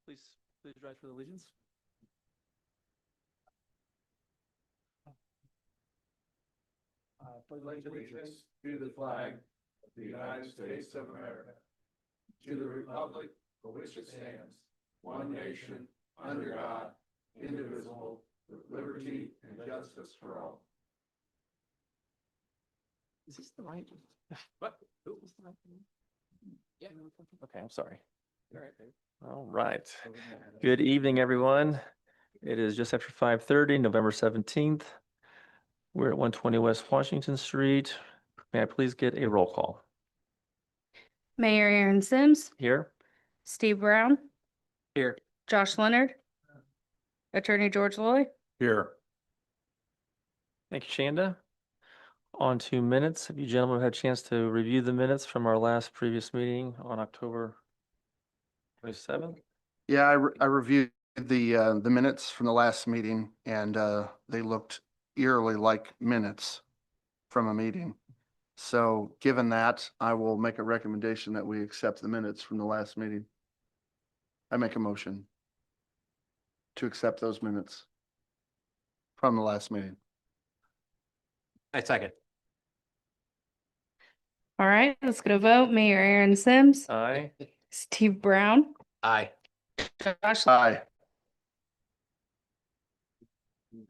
Please rise for the allegiance. I pledge allegiance to the flag of the United States of America, to the republic for which it stands, one nation, under God, indivisible, with liberty and justice for all. Is this the right? What? Yeah. Okay, I'm sorry. All right, babe. All right. Good evening, everyone. It is just after 5:30, November 17th. We're at 120 West Washington Street. May I please get a roll call? Mayor Aaron Sims, Here. Steve Brown, Here. Josh Leonard, Attorney George Loy. Here. Thank you, Shanda. On to minutes. Have you gentlemen had a chance to review the minutes from our last previous meeting on October 27th? Yeah, I reviewed the minutes from the last meeting and they looked eerily like minutes from a meeting. So given that, I will make a recommendation that we accept the minutes from the last meeting. I make a motion to accept those minutes from the last meeting. I second. All right, let's get a vote. Mayor Aaron Sims, Aye. Steve Brown, Aye. Josh. Aye.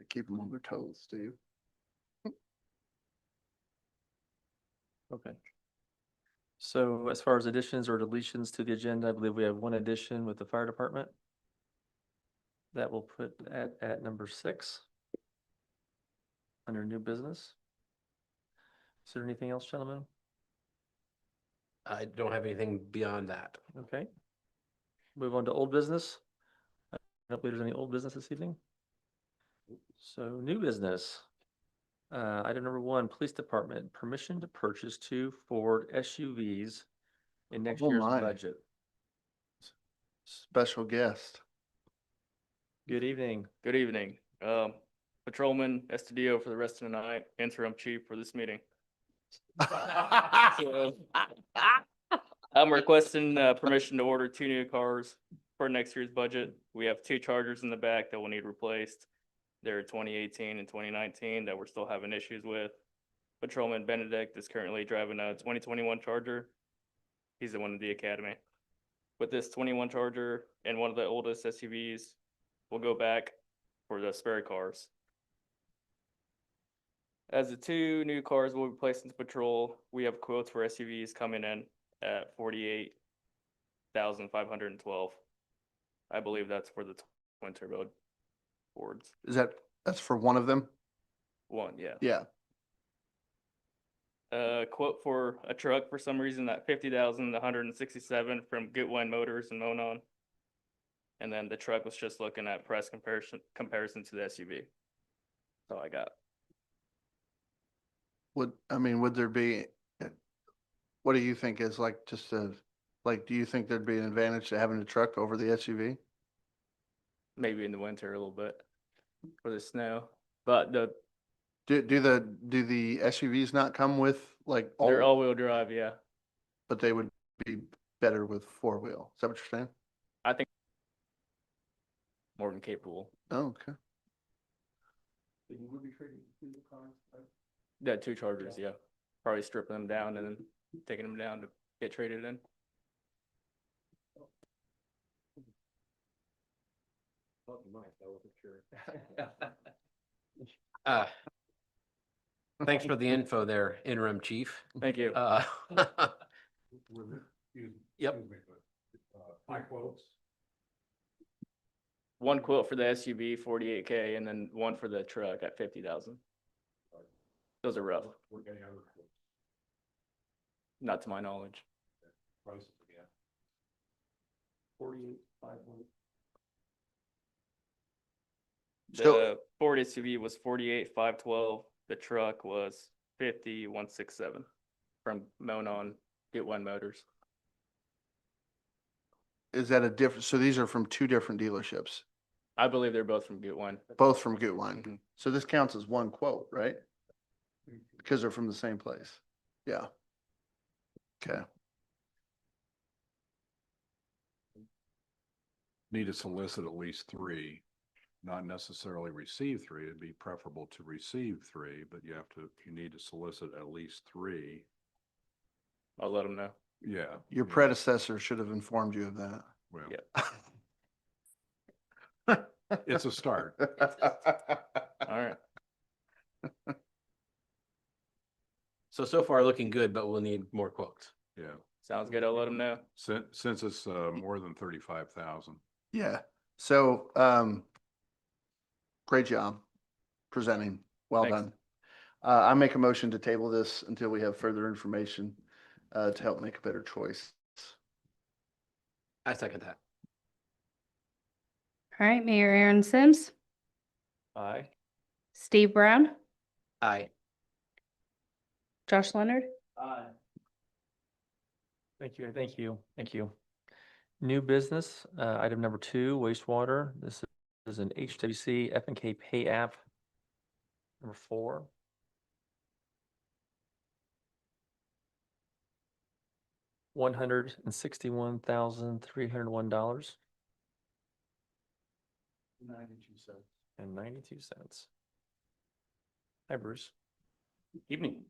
Keep them on their toes, Steve. Okay. So as far as additions or deletions to the agenda, I believe we have one addition with the fire department. That will put at number 6 under new business. Is there anything else, gentlemen? I don't have anything beyond that. Okay. Move on to old business. I don't believe there's any old business this evening. So new business. Item number 1, police department, permission to purchase 2 Ford SUVs in next Oh year's my. budget. Special guest. Good evening. Good evening. Patrolman Estadio for the rest of the night, interim chief for this meeting. So, I'm requesting permission to order 2 new cars for next year's budget. We have 2 Chargers in the back that will need replaced. They're 2018 and 2019 that we're still having issues with. Patrolman Benedict is currently driving a 2021 Charger. He's the one in the academy. With this 21 Charger and one of the oldest SUVs, we'll go back for the spare cars. As the 2 new cars will be placed into patrol, we have quotes for SUVs coming in at $48,512. I believe that's for the twin turbo Fords. That's for one of them? One, yeah. Yeah. Quote for a truck for some reason at $50,167 from Goodwin Motors in Monon. And then the truck was just looking at price comparison to the SUV. That's all I got. Would there be, what do you think is like just do you think there'd be an advantage to having a truck over the SUV? Maybe in the winter a little bit for the snow, but Do the SUVs not come with like they're all-wheel drive, yeah. but they would be better with 4-wheel. Is that what you're saying? I think more than capable. Oh, okay. You would be trading 2 cars, right? Yeah, 2 Chargers, yeah. Probably stripping them down and then taking them down to get traded in. Thanks for the info there, interim chief. Thank you. Yep. My quotes. One quote for the SUV, 48K, and then one for the truck at 50,000. Those are rough. We're getting other quotes. Not to my knowledge. Prices again. 48,500. The Ford SUV was 48,512. The truck was 50,167 from Monon Goodwin Motors. Is that a different, so these are from 2 different dealerships, I believe they're both from Goodwin. both from Goodwine. Mhm. So this counts as one quote, right? Because they're from the same place. Yeah. Okay. need to solicit at least three, not necessarily receive three. It'd be preferable to receive three, but you need to solicit at least three. I'll let them know. Yeah. Your yeah. predecessor should have informed you of that. Well, Yeah. it's a start. All right. So far looking good, but we'll need more quotes. Yeah. Sounds good. I'll let them know. Since it's more than 35,000. Yeah, so, great job presenting. Well Thanks. done. I make a motion to table this until we have further information, to help make a better choice. I second that. All right, Mayor Aaron Sims, Aye. Steve Brown, Aye. Josh Leonard. Aye. Thank you. New business, item number 2, wastewater. This is an HWC F&K pay app. Number 4. $161,301. 92 cents. Hi, Bruce. Evening.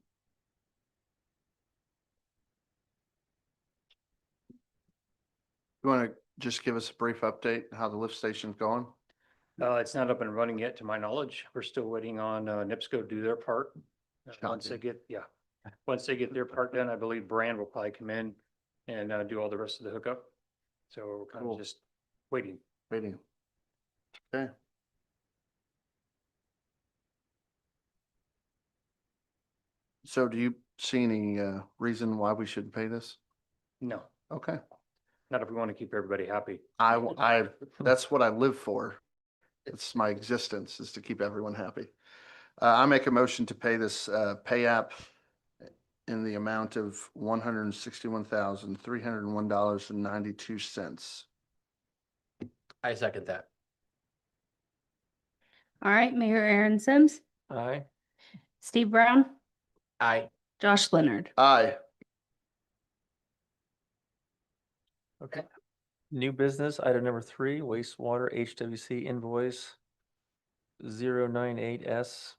You want to just give us a brief update how the lift station's going? It's not up and running yet, to my knowledge. We're still waiting on NIPSCO to do their part. Once they Shocking. once they get their part done, I believe Brand will probably come in and do all the rest of the hookup. So we're kind Cool. of just waiting. Waiting. Okay. So do you see any, reason why we should pay this? No, Okay. not if we want to keep everybody happy. That's what I live for. It's my existence is to keep everyone happy. I make a motion to pay this, pay app in the amount of $161,301.92. I second that. All right, Mayor Aaron Sims, Aye. Steve Brown, Aye. Josh Leonard. Aye. Okay. New business, item number 3, wastewater HWC invoice 098S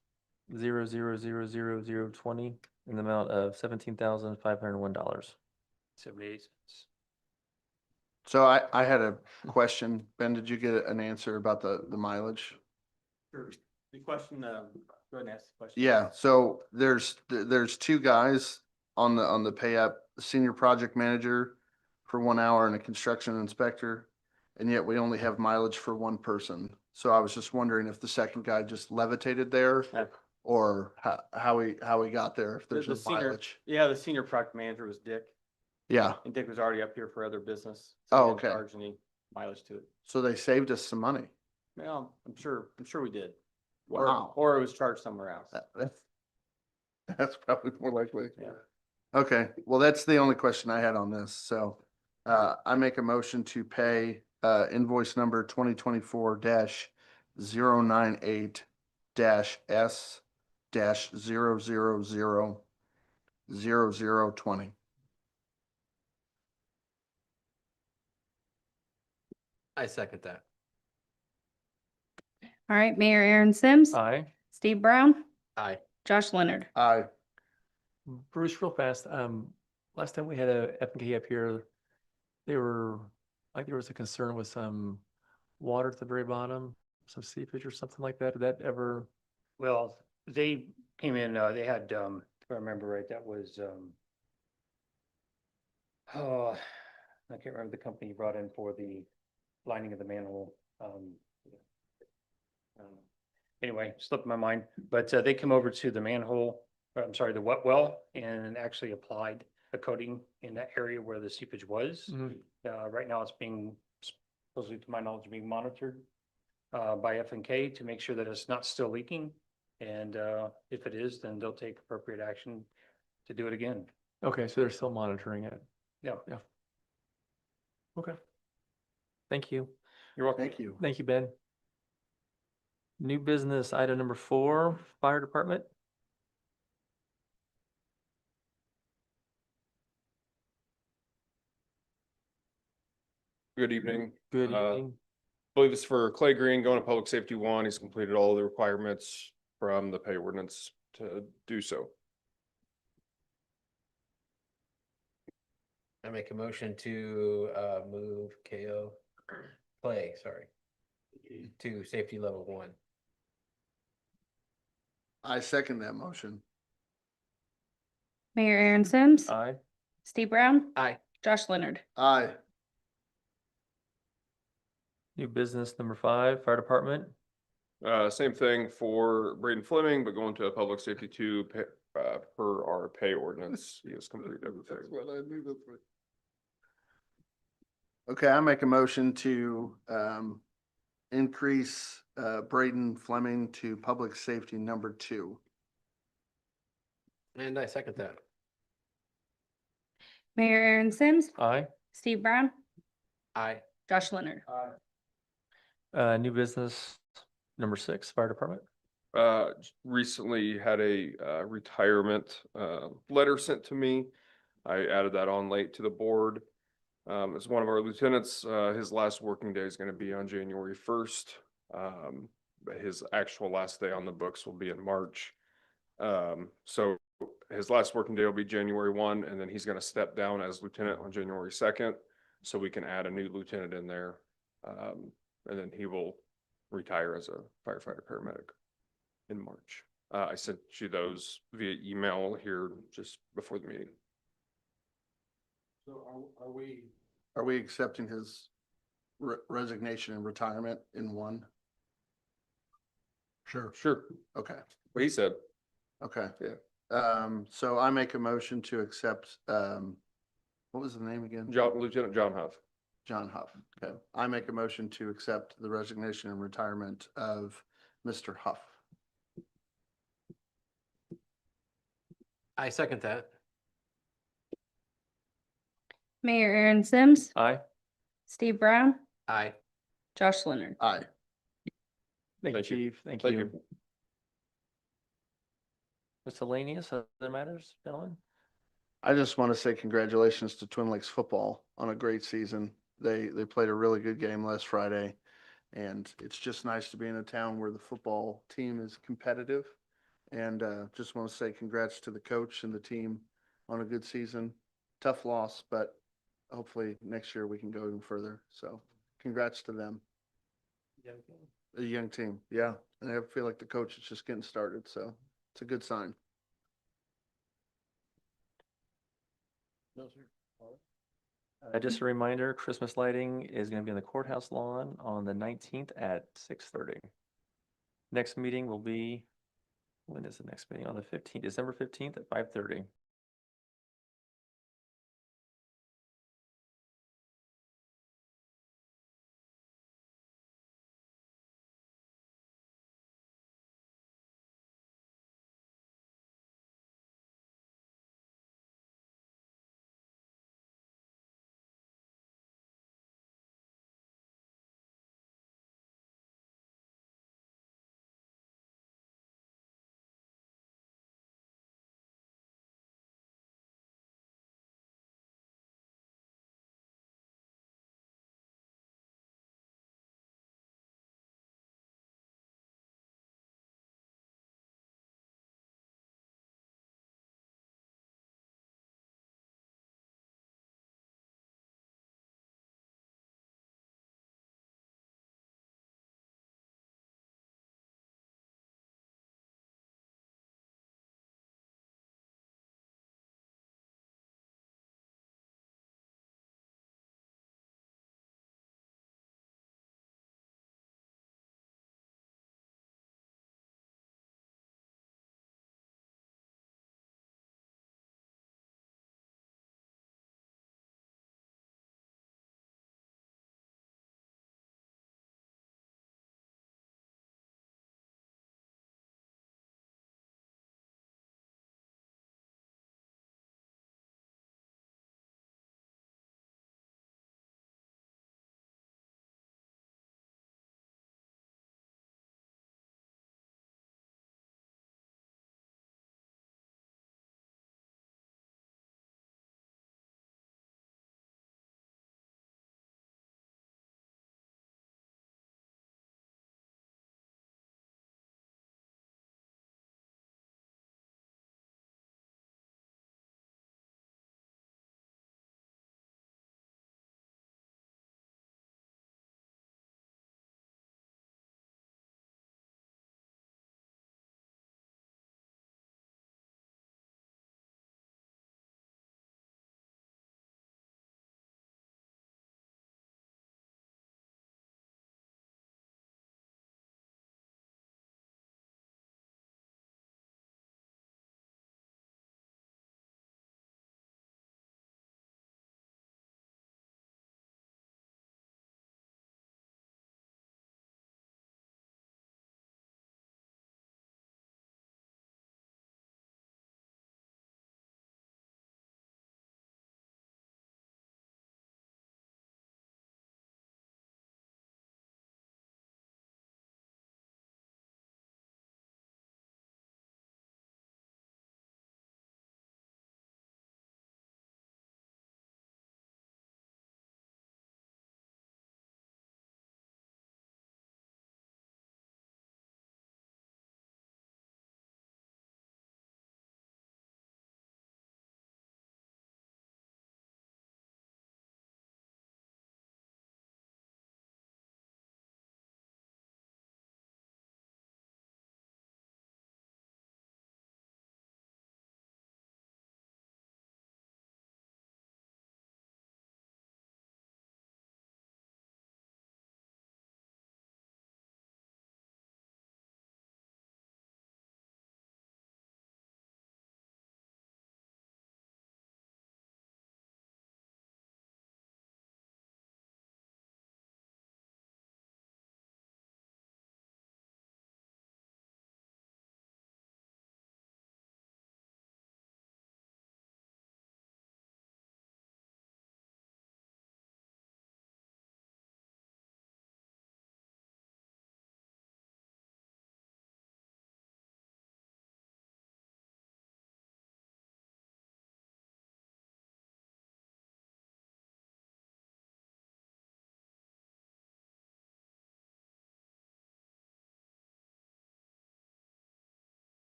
00000020 in the amount of $17,501. 78 cents. So I had a question. Ben, did you get an answer about the mileage? Sure. The question, go ahead and ask the question. Yeah, so there's two guys on the pay app, the senior project manager for 1 hour and a construction inspector. And yet we only have mileage for one person. So I was just wondering if the second guy just levitated there Yeah. or how he got there, if there's The no senior- mileage. Yeah, the senior project manager was Dick, Yeah, and Dick was already up here for other business. Oh, So he didn't okay. charge any mileage to it. so they saved us some money. Well, I'm sure we did. Wow. Or it was charged somewhere else. That's probably more likely. Yeah. Okay, well, that's the only question I had on this, so, I make a motion to pay, invoice number 2024-098-S-0000020. I second that. All right, Mayor Aaron Sims, Aye. Steve Brown, Aye. Josh Leonard. Aye. Bruce, real fast, last time we had a F&K up here, there was a concern with some water at the very bottom, some seepage or something like that. Did that ever? Well, they came in, they had, if I remember right, that was, oh, I can't remember the company you brought in for the lining of the manhole. Anyway, slipped my mind, but they come over to the manhole, or I'm sorry, the wet well, and actually applied a coating in that area where the seepage was. Right now it's being, supposedly to my knowledge, being monitored by F&K to make sure that it's not still leaking. And if it is, then they'll take appropriate action to do it again. Okay, so they're still monitoring it. Yeah. Okay. Thank you. You're welcome. Thank you. Thank you, Ben. New business, item number 4, fire department. Good evening. Good Uh, evening. believe it's for Clay Green going to Public Safety 1. He's completed all the requirements from the pay ordinance to do so. I make a motion to move KO Clay, sorry, to safety level 1. I second that motion. Mayor Aaron Sims. Aye. Steve Brown, Aye. Josh Leonard. Aye. New business number 5, fire department. Same thing for Braden Fleming, but going to a Public Safety 2 per our pay ordinance. He has completed everything. Okay, I make a motion to increase Braden Fleming to public safety number 2. And I second that. Mayor Aaron Sims, Aye. Steve Brown, Aye. Josh Leonard. New business number 6, fire department. Recently had a retirement letter sent to me. I added that on late to the board. As one of our lieutenants, his last working day is going to be on January 1st. But his actual last day on the books will be in March. So his last working day will be January 1, and then he's going to step down as lieutenant on January 2nd. So we can add a new lieutenant in there. And then he will retire as a firefighter paramedic in March. I sent you those via email here just before the meeting. So are we accepting his resignation and retirement in one? Sure. Sure. Okay, What he said. okay. Yeah. So I make a motion to accept, what was the name again? Lieutenant John Huff. John Huff. Okay, I make a motion to accept the resignation and retirement of Mr. Huff. I second that. Mayor Aaron Sims, Aye. Steve Brown, Aye. Josh Leonard. Aye. Thank you, Thank you. chief. Thank Thank you. you. Miscellaneous, other matters, gentlemen? I just want to say congratulations to Twin Lakes football on a great season. They played a really good game last Friday. And it's just nice to be in a town where the football team is competitive. And just want to say congrats to the coach and the team on a good season. Tough loss, but hopefully next year we can go even further. So congrats to them. A young team, yeah. And I feel like the coach is just getting started, so it's a good sign. Just a reminder, Christmas lighting is going to be on the courthouse lawn on the 19th at 6:30. Next meeting will be, when is the next meeting? On the 15th, December 15th at 5:30.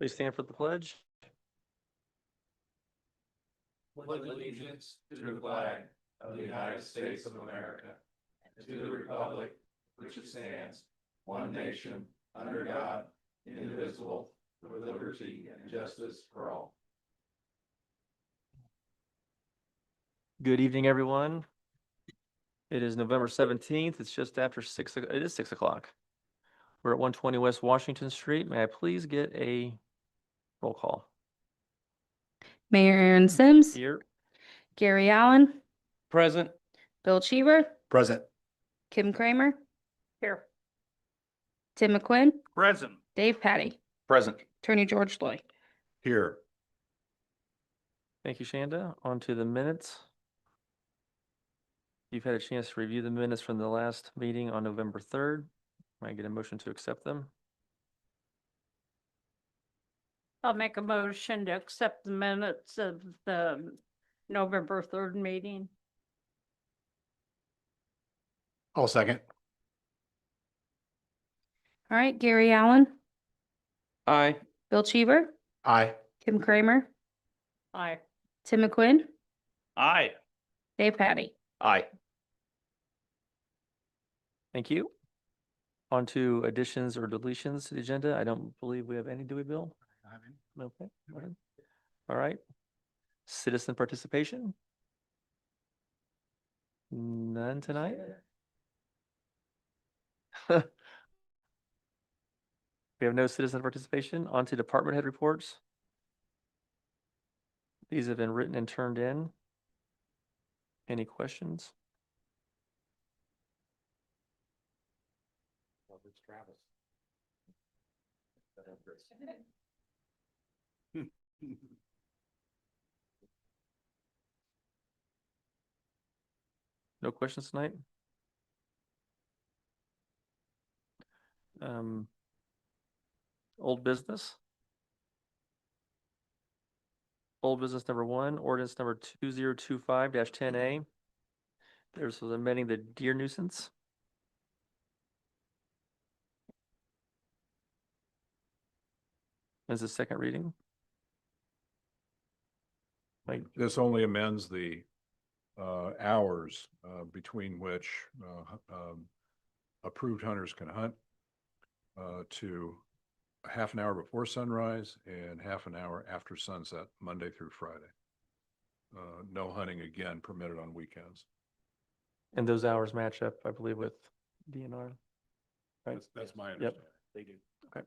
Please stand for the pledge. Pledge allegiance to the flag of the United States of America and to the republic which it stands, one nation, under God, indivisible, with liberty and justice for all. Good evening, everyone. It is November 17th. It's just after it is 6 o'clock. We're at 120 West Washington Street. May I please get a roll call? Mayor Aaron Sims, Here. Gary Allen, Present. Bill Cheever, Present. Kim Kramer. Here. Tim McQuinn, Present. Dave Patty, Present. Attorney George Floyd. Here. Thank you, Shanda. On to the minutes. You've had a chance to review the minutes from the last meeting on November 3rd. May I get a motion to accept them? I'll make a motion to accept the minutes of the November 3rd meeting. I'll second. All right, Gary Allen, Aye. Bill Cheever, Aye. Kim Kramer, Aye. Tim McQuinn, Aye. Dave Patty. Aye. Thank you. On to additions or deletions to the agenda. I don't believe we have any, do we, Bill? Okay, go ahead. All right. Citizen participation? None tonight? We have no citizen participation. On to department head reports. These have been written and turned in. Any questions? No questions tonight? Old business? Old business number 1, ordinance number 2025-10A. There's amending the deer nuisance. As a second reading. Like, This only amends the hours between which approved hunters can hunt to a half an hour before sunrise and half an hour after sunset, Monday through Friday. No hunting again permitted on weekends. and those hours match up, I believe, with DNR. Right? That's my Yep. understanding. They do. Okay.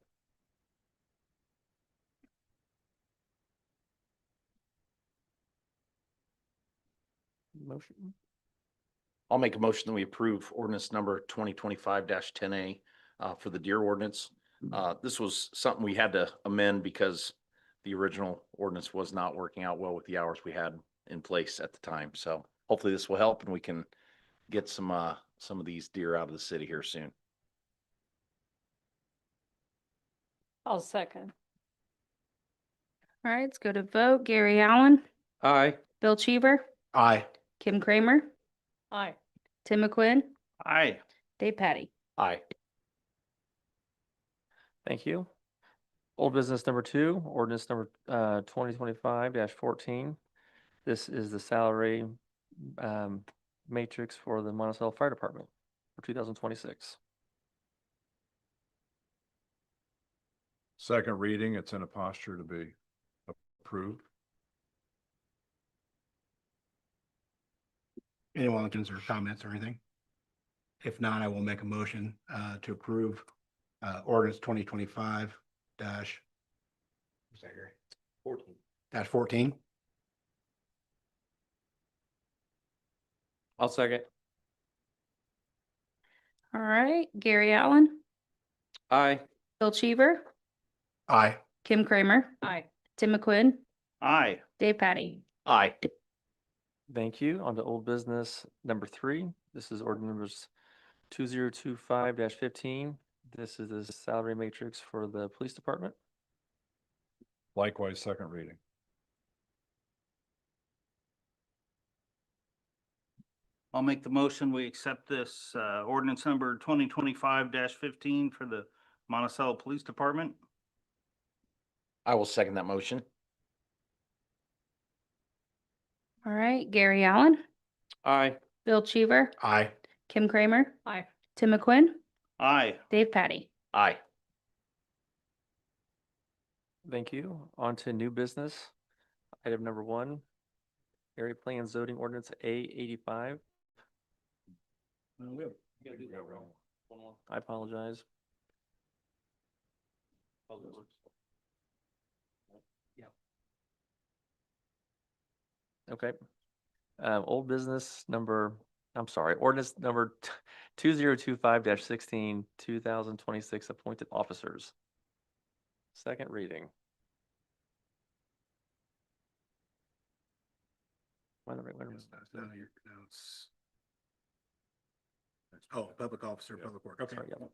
Motion. I'll make a motion that we approve ordinance number 2025-10A for the deer ordinance. This was something we had to amend because the original ordinance was not working out well with the hours we had in place at the time. So hopefully this will help and we can get some of these deer out of the city here soon. I'll second. All right, let's go to vote. Gary Allen, Aye. Bill Cheever, Aye. Kim Kramer, Aye. Tim McQuinn, Aye. Dave Patty. Aye. Thank you. Old business number 2, ordinance number 2025-14. This is the salary matrix for the Monticello Fire Department for 2026. Second reading, it's in a posture to be approved. Anyone or comments or anything? If not, I will make a motion to approve ordinance 2025 dash. What's that, Gary? 14. I'll second. All right, Gary Allen, Aye. Bill Cheever, Aye. Kim Kramer, Aye. Tim McQuinn, Aye. Dave Patty. Aye. Thank you. On to old business number 3. This is ordinance 2025-15. This is the salary matrix for the police department. Likewise, second reading. I'll make the motion. We accept this ordinance number 2025-15 for the Monticello Police Department. I will second that motion. All right, Gary Allen, Aye. Bill Cheever, Aye. Kim Kramer, Aye. Tim McQuinn, Aye. Dave Patty. Aye. Thank you. On to new business. Item number 1, area plan zoning ordinance A85. I apologize. Okay. Old business number, I'm sorry, ordinance number 2025-16, 2026 appointed officers. Second reading. Wait a minute, wait a minute. No, it's. Oh, public officer, public work. Okay. Sorry, yeah.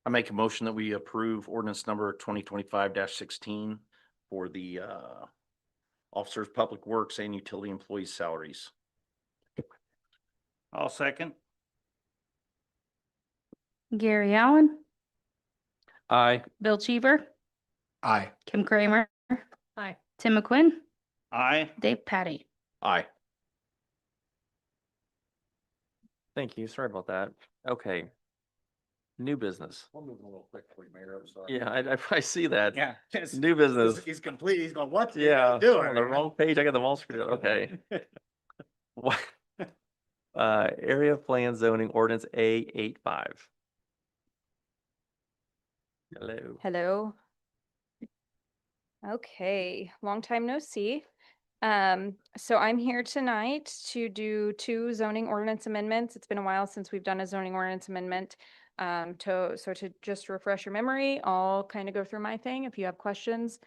I make a motion that we approve ordinance number 2025-16 for the officers, public works and utility employees salaries. I'll second. Gary Allen, Aye. Bill Cheever, Aye. Kim Kramer, Aye. Tim McQuinn, Aye. Dave Patty. Aye. Thank you. Sorry about that. Okay. New business. We're moving a little quickly, Mayor. I'm sorry. Yeah, I see that. Yeah. New business. He's complete. He's going, what? Yeah, Doing on the wrong page. I got them all screwed up. Okay. What? Area plan zoning ordinance A85. Hello. Hello. Okay, long time no see. So I'm here tonight to do 2 zoning ordinance amendments. It's been a while since we've done a zoning ordinance amendment. To just refresh your memory, I'll kind of go through my thing. If you have questions,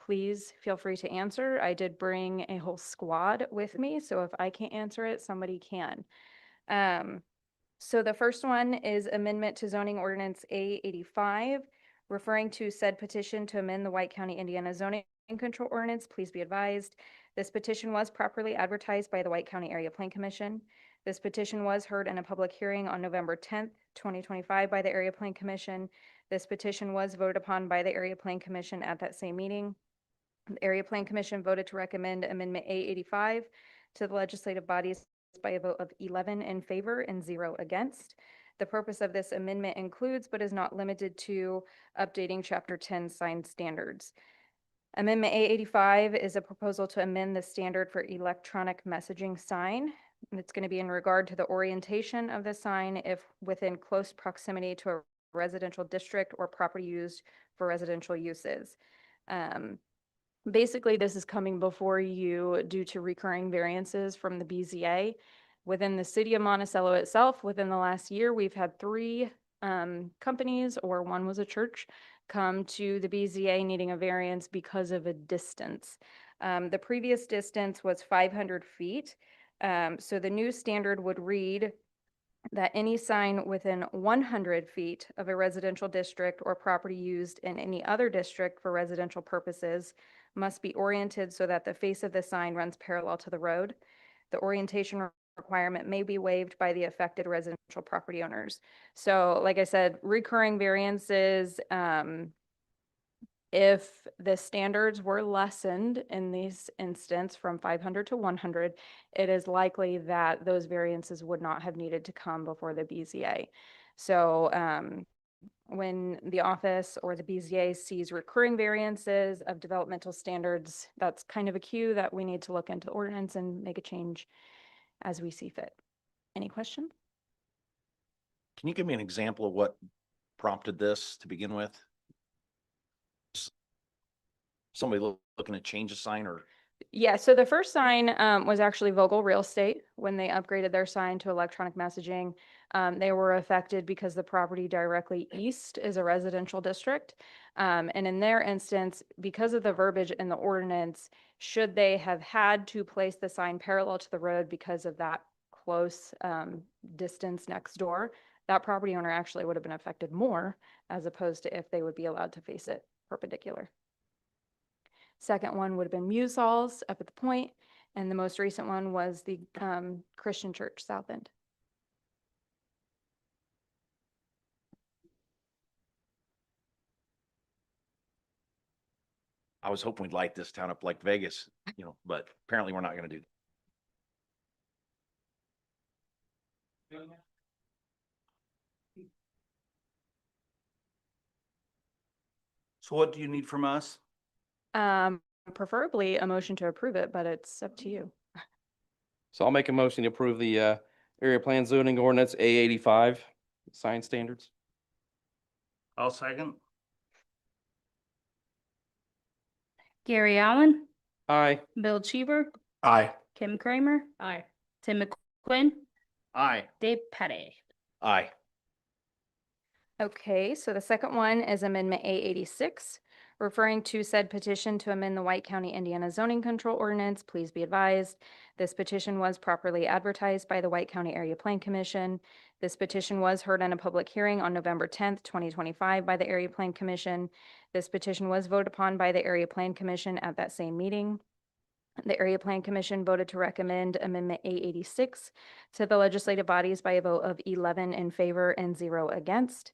please feel free to answer. I did bring a whole squad with me, so if I can't answer it, somebody can. So the first one is amendment to zoning ordinance A85, referring to said petition to amend the White County, Indiana zoning control ordinance. Please be advised, this petition was properly advertised by the White County Area Plan Commission. This petition was heard in a public hearing on November 10th, 2025 by the Area Plan Commission. This petition was voted upon by the Area Plan Commission at that same meeting. The Area Plan Commission voted to recommend Amendment A85 to the legislative bodies by a vote of 11 in favor and 0 against. The purpose of this amendment includes, but is not limited to, updating Chapter 10 sign standards. Amendment A85 is a proposal to amend the standard for electronic messaging sign. It's going to be in regard to the orientation of the sign if within close proximity to a residential district or property used for residential uses. Basically, this is coming before you due to recurring variances from the BZA. Within the city of Monticello itself, within the last year, we've had 3 companies, or one was a church, come to the BZA needing a variance because of a distance. The previous distance was 500 feet. So the new standard would read that any sign within 100 feet of a residential district or property used in any other district for residential purposes must be oriented so that the face of the sign runs parallel to the road. The orientation requirement may be waived by the affected residential property owners. So like I said, recurring variances, if the standards were lessened in this instance from 500 to 100, it is likely that those variances would not have needed to come before the BZA. So when the office or the BZA sees recurring variances of developmental standards, that's kind of a cue that we need to look into the ordinance and make a change as we see fit. Any questions? Can you give me an example of what prompted this to begin with? Somebody looking to change a sign or? Yeah, so the first sign was actually Vogel Real Estate. When they upgraded their sign to electronic messaging, they were affected because the property directly east is a residential district. And in their instance, because of the verbiage in the ordinance, should they have had to place the sign parallel to the road because of that close distance next door, that property owner actually would have been affected more as opposed to if they would be allowed to face it perpendicular. Second one would have been Muse Halls up at the point, and the most recent one was the Christian Church South End. I was hoping we'd light this town up like Vegas, but apparently we're not gonna do. So what do you need from us? Preferably a motion to approve it, but it's up to you. So I'll make a motion to approve the area plan zoning ordinance A85 sign standards. I'll second. Gary Allen, Aye. Bill Cheever, Aye. Kim Kramer, Aye. Tim McQuinn, Aye. Dave Petty. Aye. Okay, so the second one is Amendment A86, referring to said petition to amend the White County, Indiana zoning control ordinance. Please be advised, this petition was properly advertised by the White County Area Plan Commission. This petition was heard in a public hearing on November 10th, 2025 by the Area Plan Commission. This petition was voted upon by the Area Plan Commission at that same meeting. The Area Plan Commission voted to recommend Amendment A86 to the legislative bodies by a vote of 11 in favor and 0 against.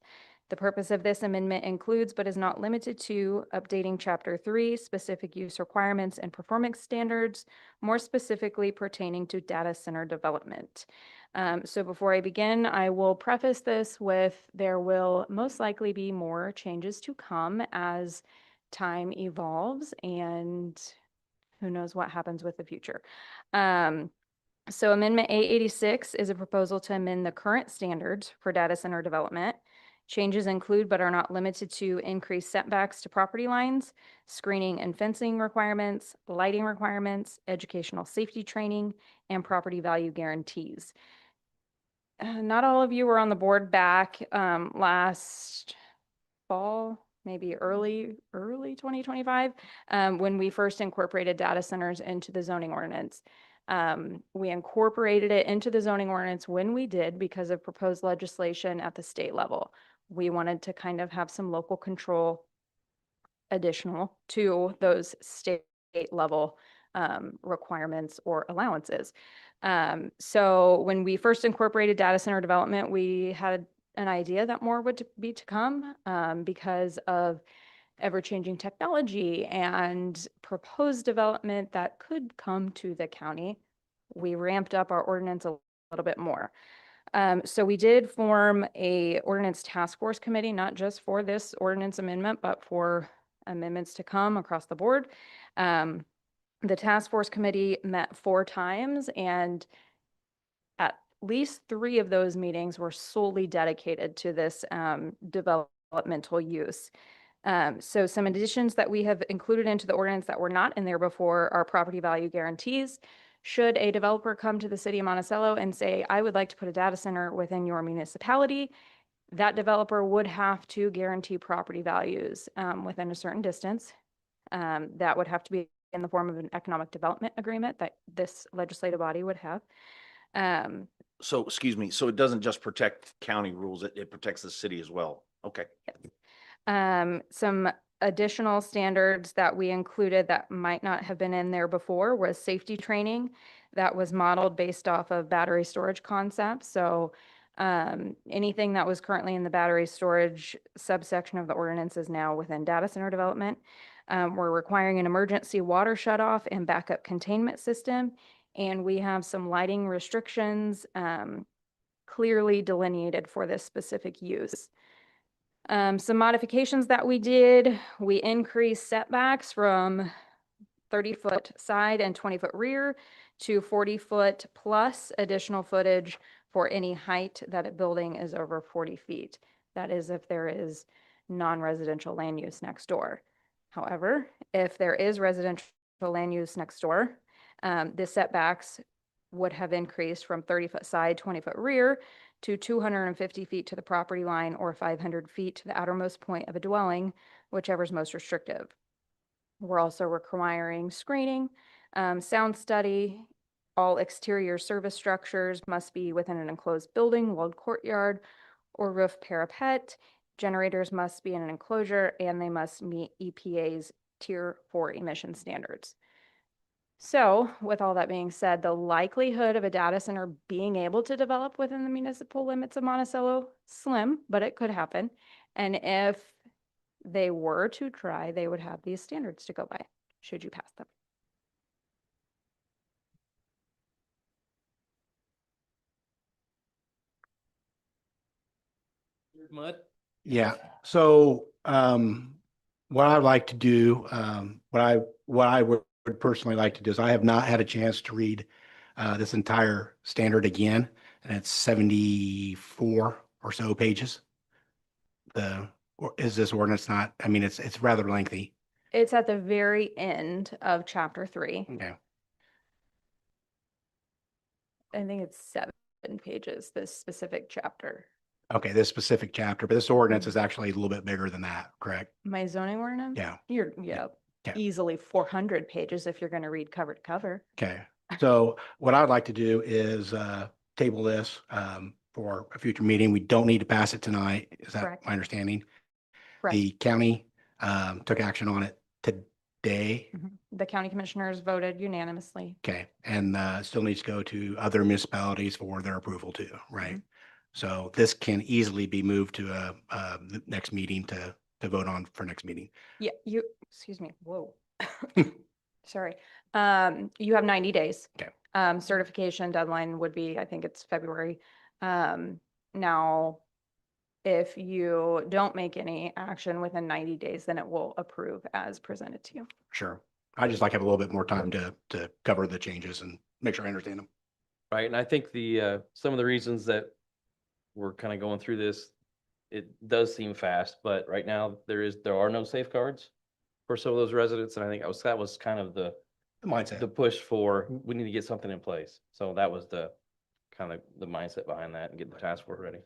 The purpose of this amendment includes, but is not limited to, updating Chapter 3, specific use requirements and performance standards, more specifically pertaining to data center development. So before I begin, I will preface this with there will most likely be more changes to come as time evolves and who knows what happens with the future. So Amendment A86 is a proposal to amend the current standards for data center development. Changes include, but are not limited to, increased setbacks to property lines, screening and fencing requirements, lighting requirements, educational safety training, and property value guarantees. Not all of you were on the board back last fall, maybe early 2025, when we first incorporated data centers into the zoning ordinance. We incorporated it into the zoning ordinance when we did because of proposed legislation at the state level. We wanted to kind of have some local control additional to those state level requirements or allowances. So when we first incorporated data center development, we had an idea that more would be to come because of ever-changing technology and proposed development that could come to the county. We ramped up our ordinance a little bit more. So we did form a ordinance task force committee, not just for this ordinance amendment, but for amendments to come across the board. The task force committee met 4 times, and at least 3 of those meetings were solely dedicated to this developmental use. So some additions that we have included into the ordinance that were not in there before are property value guarantees. Should a developer come to the city of Monticello and say, I would like to put a data center within your municipality, that developer would have to guarantee property values within a certain distance. That would have to be in the form of an economic development agreement that this legislative body would have. So, excuse me, so it doesn't just protect county rules, it protects the city as well. Okay. Some additional standards that we included that might not have been in there before was safety training that was modeled based off of battery storage concepts. So anything that was currently in the battery storage subsection of the ordinance is now within data center development. We're requiring an emergency water shutoff and backup containment system. And we have some lighting restrictions clearly delineated for this specific use. Some modifications that we did, we increased setbacks from 30-foot side and 20-foot rear to 40-foot plus additional footage for any height that a building is over 40 feet. That is if there is non-residential land use next door. However, if there is residential land use next door, the setbacks would have increased from 30-foot side, 20-foot rear to 250 feet to the property line or 500 feet to the outermost point of a dwelling, whichever is most restrictive. We're also requiring screening, sound study. All exterior service structures must be within an enclosed building, walled courtyard, or roof parapet. Generators must be in an enclosure, and they must meet EPA's Tier 4 emission standards. So with all that being said, the likelihood of a data center being able to develop within the municipal limits of Monticello, slim, but it could happen. And if they were to try, they would have these standards to go by, should you pass them. Mud? Yeah, so, what I'd like to do, what I would personally like to do is I have not had a chance to read, this entire standard again, and it's 74 or so pages. Is this ordinance not, I mean, it's rather lengthy. It's at the very end of chapter 3. Okay, I think it's 7 pages, this specific chapter. okay, this specific chapter, but this ordinance is actually a little bit bigger than that, correct? My zoning ordinance? Yeah. Yeah, Okay. easily 400 pages if you're going to read cover to cover. Okay, so what I'd like to do is table this for a future meeting. We don't need to pass it tonight. Is that Correct. my understanding? Correct. The county took action on it today. Mhm. The county commissioners voted unanimously. Okay, and still needs to go to other municipalities for their approval too, right? So this can easily be moved to the next meeting to vote on for next meeting. Yeah, excuse me, whoa. Sorry. You have 90 days. Okay. Certification deadline would be, I think it's February. Now, if you don't make any action within 90 days, then it will approve as presented to you. Sure. I just like to have a little bit more time to cover the changes and make sure I understand them. Right, and I think the, some of the reasons that we're kind of going through this, it does seem fast, but right now there are no safeguards for some of those residents, and I think that was kind of the Mindset. the push for, we need to get something in place. So that was the kind of the mindset behind that and get the task force ready.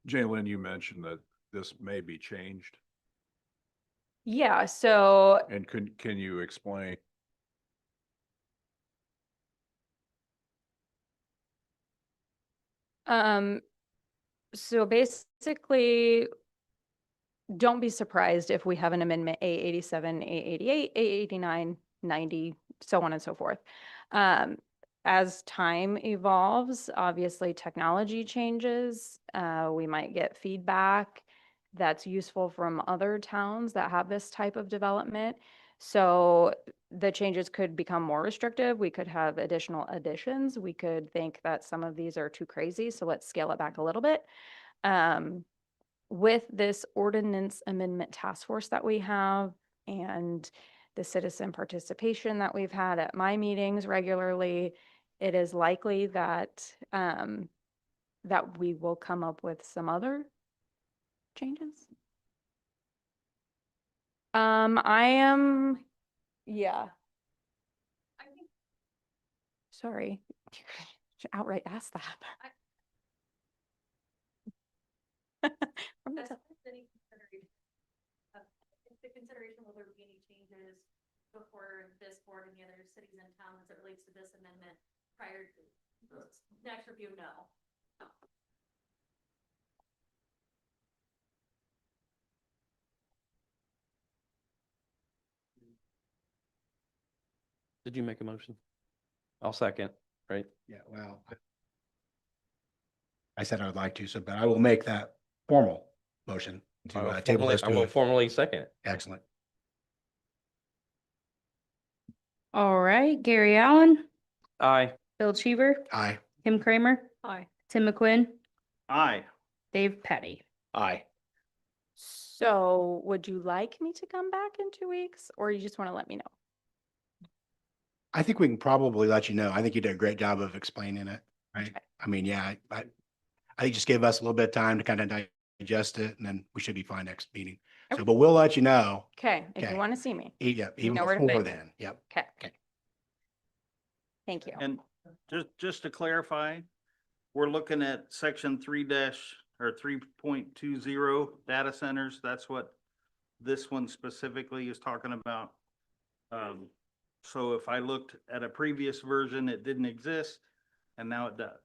Jalen, you mentioned that this may be changed, Yeah, so and can you explain? so basically, don't be surprised if we have an amendment A87, A88, A89, 90, so on and so forth. As time evolves, obviously technology changes. We might get feedback that's useful from other towns that have this type of development. So the changes could become more restrictive. We could have additional additions. We could think that some of these are too crazy, so let's scale it back a little bit. With this ordinance amendment task force that we have and the citizen participation that we've had at my meetings regularly, it is likely that that we will come up with some other changes. Yeah. Sorry, you should outright ask that. From the top. The consideration, will there be any changes before this board and the other cities in town as it relates to this amendment prior to next review? No. Did you make a motion? I'll second, right? Yeah, well, I said I would like to, so, but I will make that formal motion to table this. I will formally second it. Excellent. All right, Gary Allen, Aye. Bill Cheever, Aye. Kim Kramer, Aye. Tim McQuinn, Aye. Dave Petty. Aye. So would you like me to come back in 2 weeks, or you just want to let me know? I think we can probably let you know. I think you did a great job of explaining it, right? Okay. I mean, yeah, I think just give us a little bit of time to kind of digest it, and then we should be fine next meeting. So, Okay. but we'll let you know. Okay, if Okay. you want to see me. Yeah, even know where to before find me. then. Yep. Okay. Okay. Thank you. And just to clarify, we're looking at section 3.20 data centers. That's what this one specifically is talking about. So if I looked at a previous version, it didn't exist, and now it does.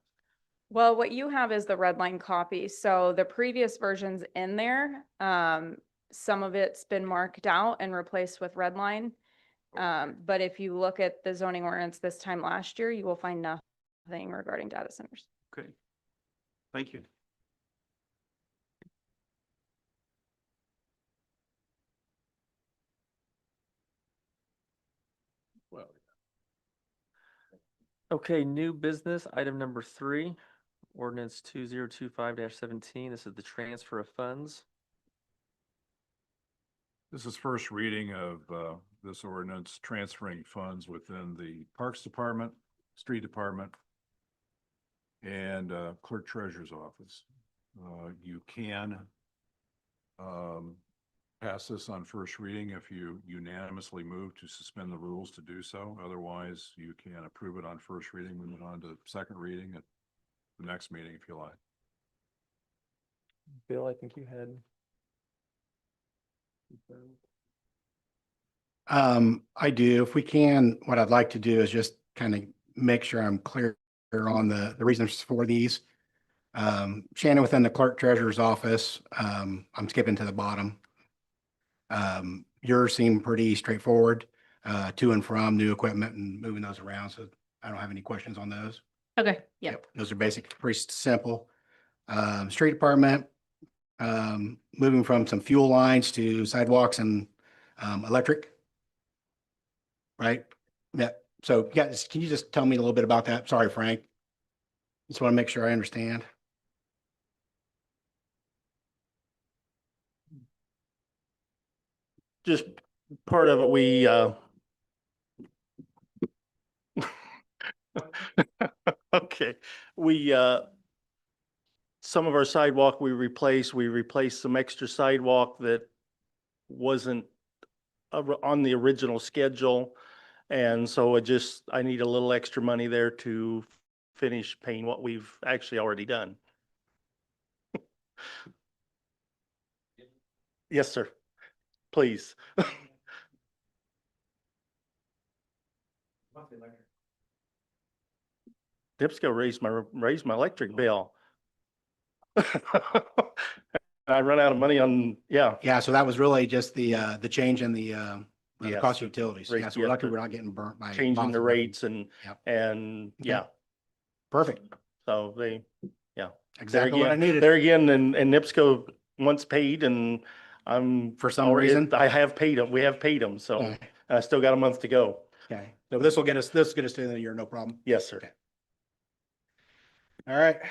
Well, what you have is the red line copy. So the previous version's in there. Some of it's been marked out and replaced with red line. But if you look at the zoning ordinance this time last year, you will find nothing thing regarding data centers. Okay. Thank you. Well. Okay, new business, item number 3, ordinance 2025-17. This is the transfer of funds. This is first reading of this ordinance transferring funds within the Parks Department, Street Department, and Clerk Treasurer's Office. You can pass this on first reading if you unanimously move to suspend the rules to do so. Otherwise, you can approve it on first reading, move it on to second reading at the next meeting if you like. Bill, I think you had. I do. If we can, what I'd like to do is just kind of make sure I'm clear on the reasons for these. Shannon, within the clerk treasurer's office, I'm skipping to the bottom. Yours seem pretty straightforward, to and from new equipment and moving those around. So I don't have any questions on those. Okay, yeah. Yep, those are basic, pretty simple. Street department, moving from some fuel lines to sidewalks and electric. Right? Yeah. So guys, can you just tell me a little bit about that? Sorry, Frank. Just want to make sure I understand. Just part of it, we okay, we some of our sidewalk we replaced some extra sidewalk that wasn't on the original schedule. And so I need a little extra money there to finish paying what we've actually already done. Yes, sir. Please. Dipsco raised my electric bill. I run out of money on, yeah. Yeah, so that was really just the change in the Yes. cost of utilities. Rate- Yeah, so we're yeah, lucky the we're not getting burnt by. Changing lots the of rates revenue. and, Yep. yeah, Perfect. so they, yeah. Exactly what I needed. There again, and NIPSCO once paid and I'm. For some reason? I have paid them, we have paid them, so Okay. I still got a month to go. Okay, so this will get us to the end of the year, no problem. Yes, sir. Okay. All right,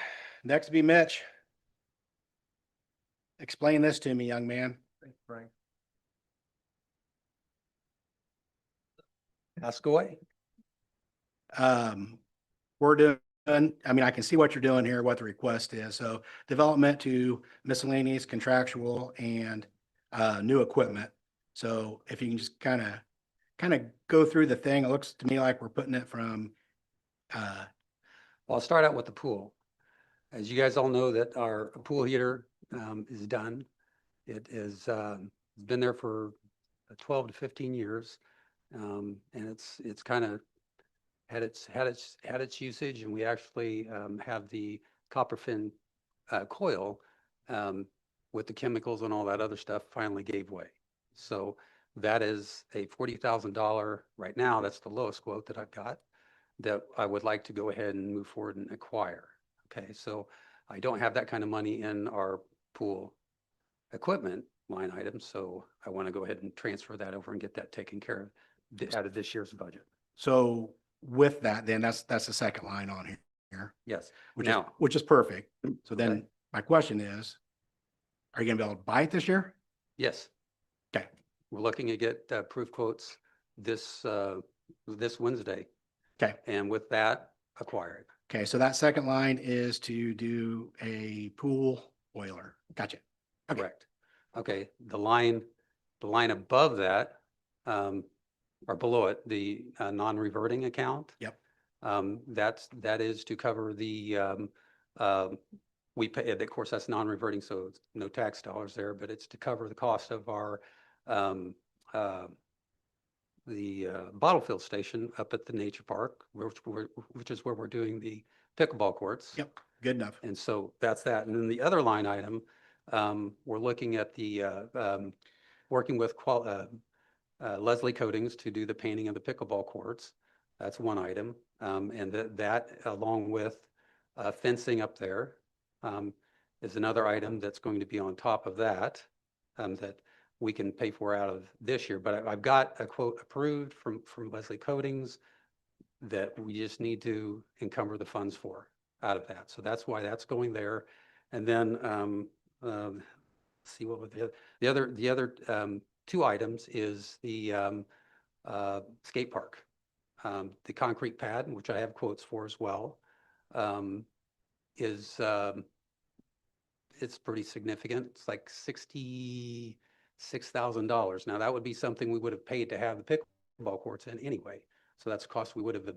next will be Mitch. Explain this to me, young man. Thanks, Frank. Ask away. We're doing, I mean, I can see what you're doing here, what the request is. So development to miscellaneous, contractual, and new equipment. So if you can just kind of go through the thing, it looks to me like we're putting it from Well, I'll start out with the pool. As you guys all know, that our pool heater is done. It is been there for 12 to 15 years. And it's kind of had its usage, and we actually have the copper fin coil with the chemicals and all that other stuff finally gave way. So that is a $40,000 right now. That's the lowest quote that I've got, that I would like to go ahead and move forward and acquire. Okay, so I don't have that kind of money in our pool equipment line item, so I want to go ahead and transfer that over and get that taken care of out of this year's budget. So with that, then that's the second line on here, Yes. which is perfect. So then Okay. my question is, are you gonna be able to buy it this year? Yes. Okay. We're looking to get proof quotes this Wednesday, Okay. and with that, acquire it. Okay, so that second line is to do a pool boiler. Gotcha. Okay. Correct. Okay, the line above that, or below it, the non-reverting account. Yep. That is to cover the, we pay, of course, that's non-reverting, so it's no tax dollars there, but it's to cover the cost of our, the bottle fill station up at the nature park, which is where we're doing the pickleball courts. Yep, good enough. And so that's that. And then the other line item, we're looking at the, working with Leslie Coatings to do the painting of the pickleball courts. That's one item. And that along with fencing up there is another item that's going to be on top of that, that we can pay for out of this year. But I've got a quote approved from Leslie Coatings that we just need to encumber the funds for out of that. So that's why that's going there. And then see what was the other two items is the skate park. The concrete pad, which I have quotes for as well, is it's pretty significant. It's like $66,000. Now that would be something we would have paid to have the pickleball courts in anyway. So that's a cost we would have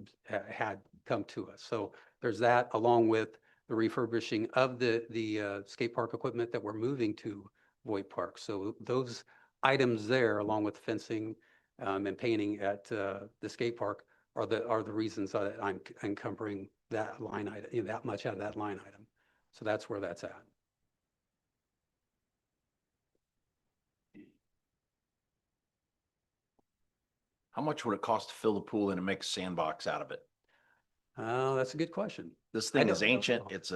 had come to us. So there's that, along with the refurbishing of the skate park equipment that we're moving to Voigt Park. So those items there, along with fencing and painting at the skate park, are the reasons that I'm encumbering that line item, that much out of that line item. So that's where that's at. How much would it cost to fill the pool in and make a sandbox out of it? That's a good question. This I thing is don't know. ancient. It's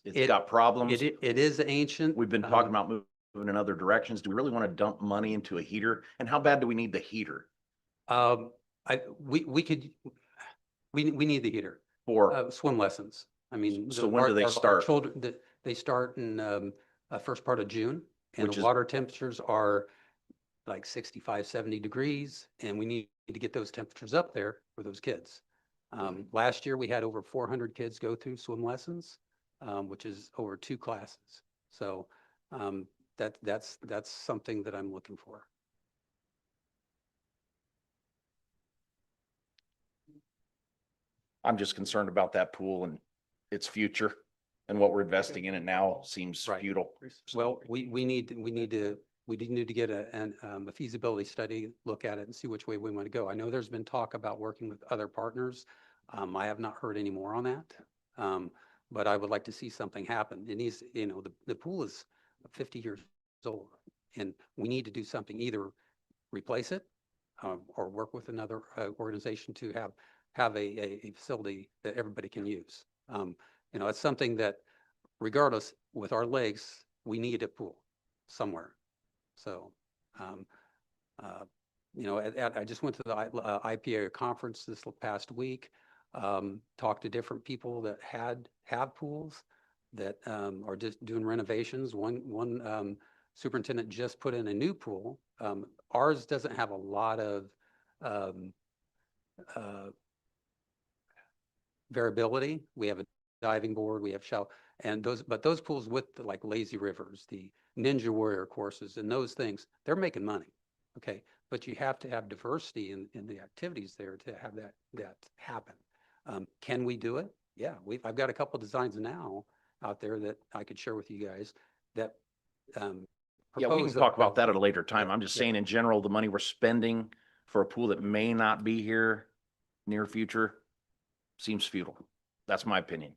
It- got problems. It is ancient. We've been talking about moving in other directions. Do we really want to dump money into a heater? And how bad do we need the heater We need the heater. for? Swim lessons. I mean. So when do they our start? Children, they start in first part of June, and Which the is- water temperatures are like 65, 70 degrees, and we need to get those temperatures up there for those kids. Last year, we had over 400 kids go through swim lessons, which is over 2 classes. So that's something that I'm looking for. I'm just concerned about that pool and its future, and what we're investing in it now seems Right. futile. Well, we need to get a feasibility study, look at it and see which way we want to go. I know there's been talk about working with other partners. I have not heard any more on that. But I would like to see something happen. It needs, the pool is 50 years old, and we need to do something, either replace it or work with another organization to have a facility that everybody can use. It's something that, regardless, with our lakes, we need a pool somewhere. So, I just went to the IPA conference this past week, talked to different people that have pools that are just doing renovations. One superintendent just put in a new pool. Ours doesn't have a lot of variability. We have a diving board, we have but those pools with like lazy rivers, the Ninja Warrior courses and those things, they're making money. Okay. But you have to have diversity in the activities there to have that happen. Can we do it? Yeah. I've got a couple designs now out there that I could share with you guys that, Yeah, we can talk about that at a later time. I'm just saying, in general, the money we're spending for a pool that may not be here near future seems futile. That's my opinion.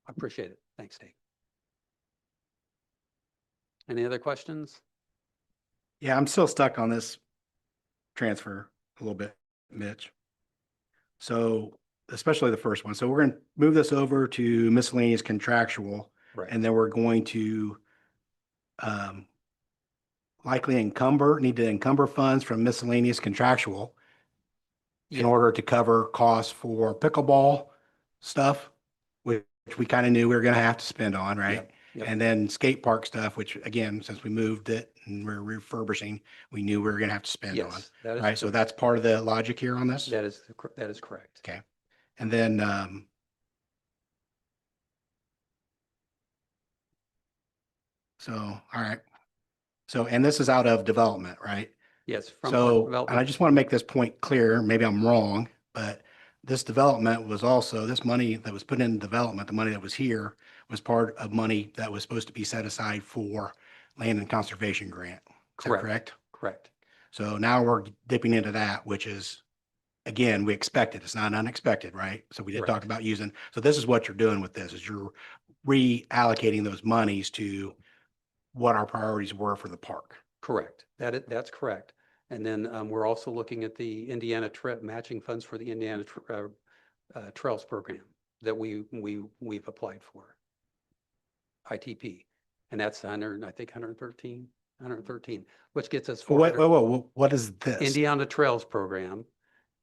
I appreciate it. Thanks, Dave. Any other questions? Yeah, I'm still stuck on this transfer a little bit, Mitch. So especially the first one. So we're going to move this over to miscellaneous contractual, Right. and then we're going to likely need to encumber funds from miscellaneous contractual in order to cover costs for pickleball stuff, which we kind of knew we were going to have to spend on, right? Yep. And then skate park stuff, which again, since we moved it and we're refurbishing, we knew we were going to have to spend on. Yes, that is Right, so correct. that's part of the logic here on this? That is correct. Okay. And then, all right. So, and this is out of development, right? Yes. From So, and I development. just want to make this point clear, maybe I'm wrong, but this development was also, this money that was put in development, the money that was here was part of money that was supposed to be set aside for land and conservation grant. Is that correct? Correct. So now we're dipping into that, which is, again, we expected. It's not unexpected, right? So we did talk Correct. about using, so this is what you're doing with this, is you're reallocating those monies to what our priorities were for the park. Correct. That's correct. And then we're also looking at the Indiana trip, matching funds for the Indiana trails program that we've applied for. ITP, and that's 100, I think 113, which gets us Wait, 400. what is this? Indiana Trails Program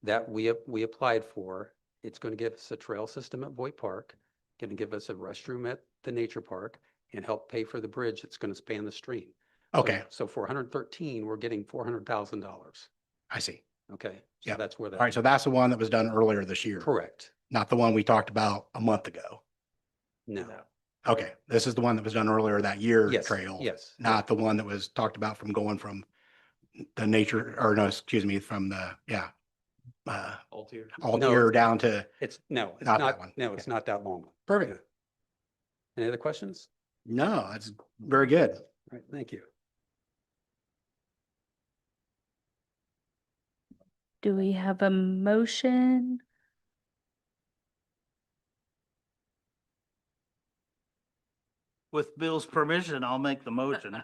that we applied for. It's going to give us a trail system at Boyd Park, going to give us a restroom at the nature park, and help pay for the bridge that's going to span the stream. So- Okay, So for 113, we're getting $400,000. I see. Okay. So Yep. that's where that. All right, so that's the one that was done earlier this year, Correct. not the one we talked about a month ago. No. Okay, this is the one that was done earlier that year Yes, trail. yes. Not the one that was talked about from going from the nature, or no, excuse me, from the, Altier. Altier down to, It's Not that one. no, it's Okay. not that long. perfect. Any other questions? No, that's very good. All right, thank you. Do we have a motion? With Bill's permission, I'll make the motion.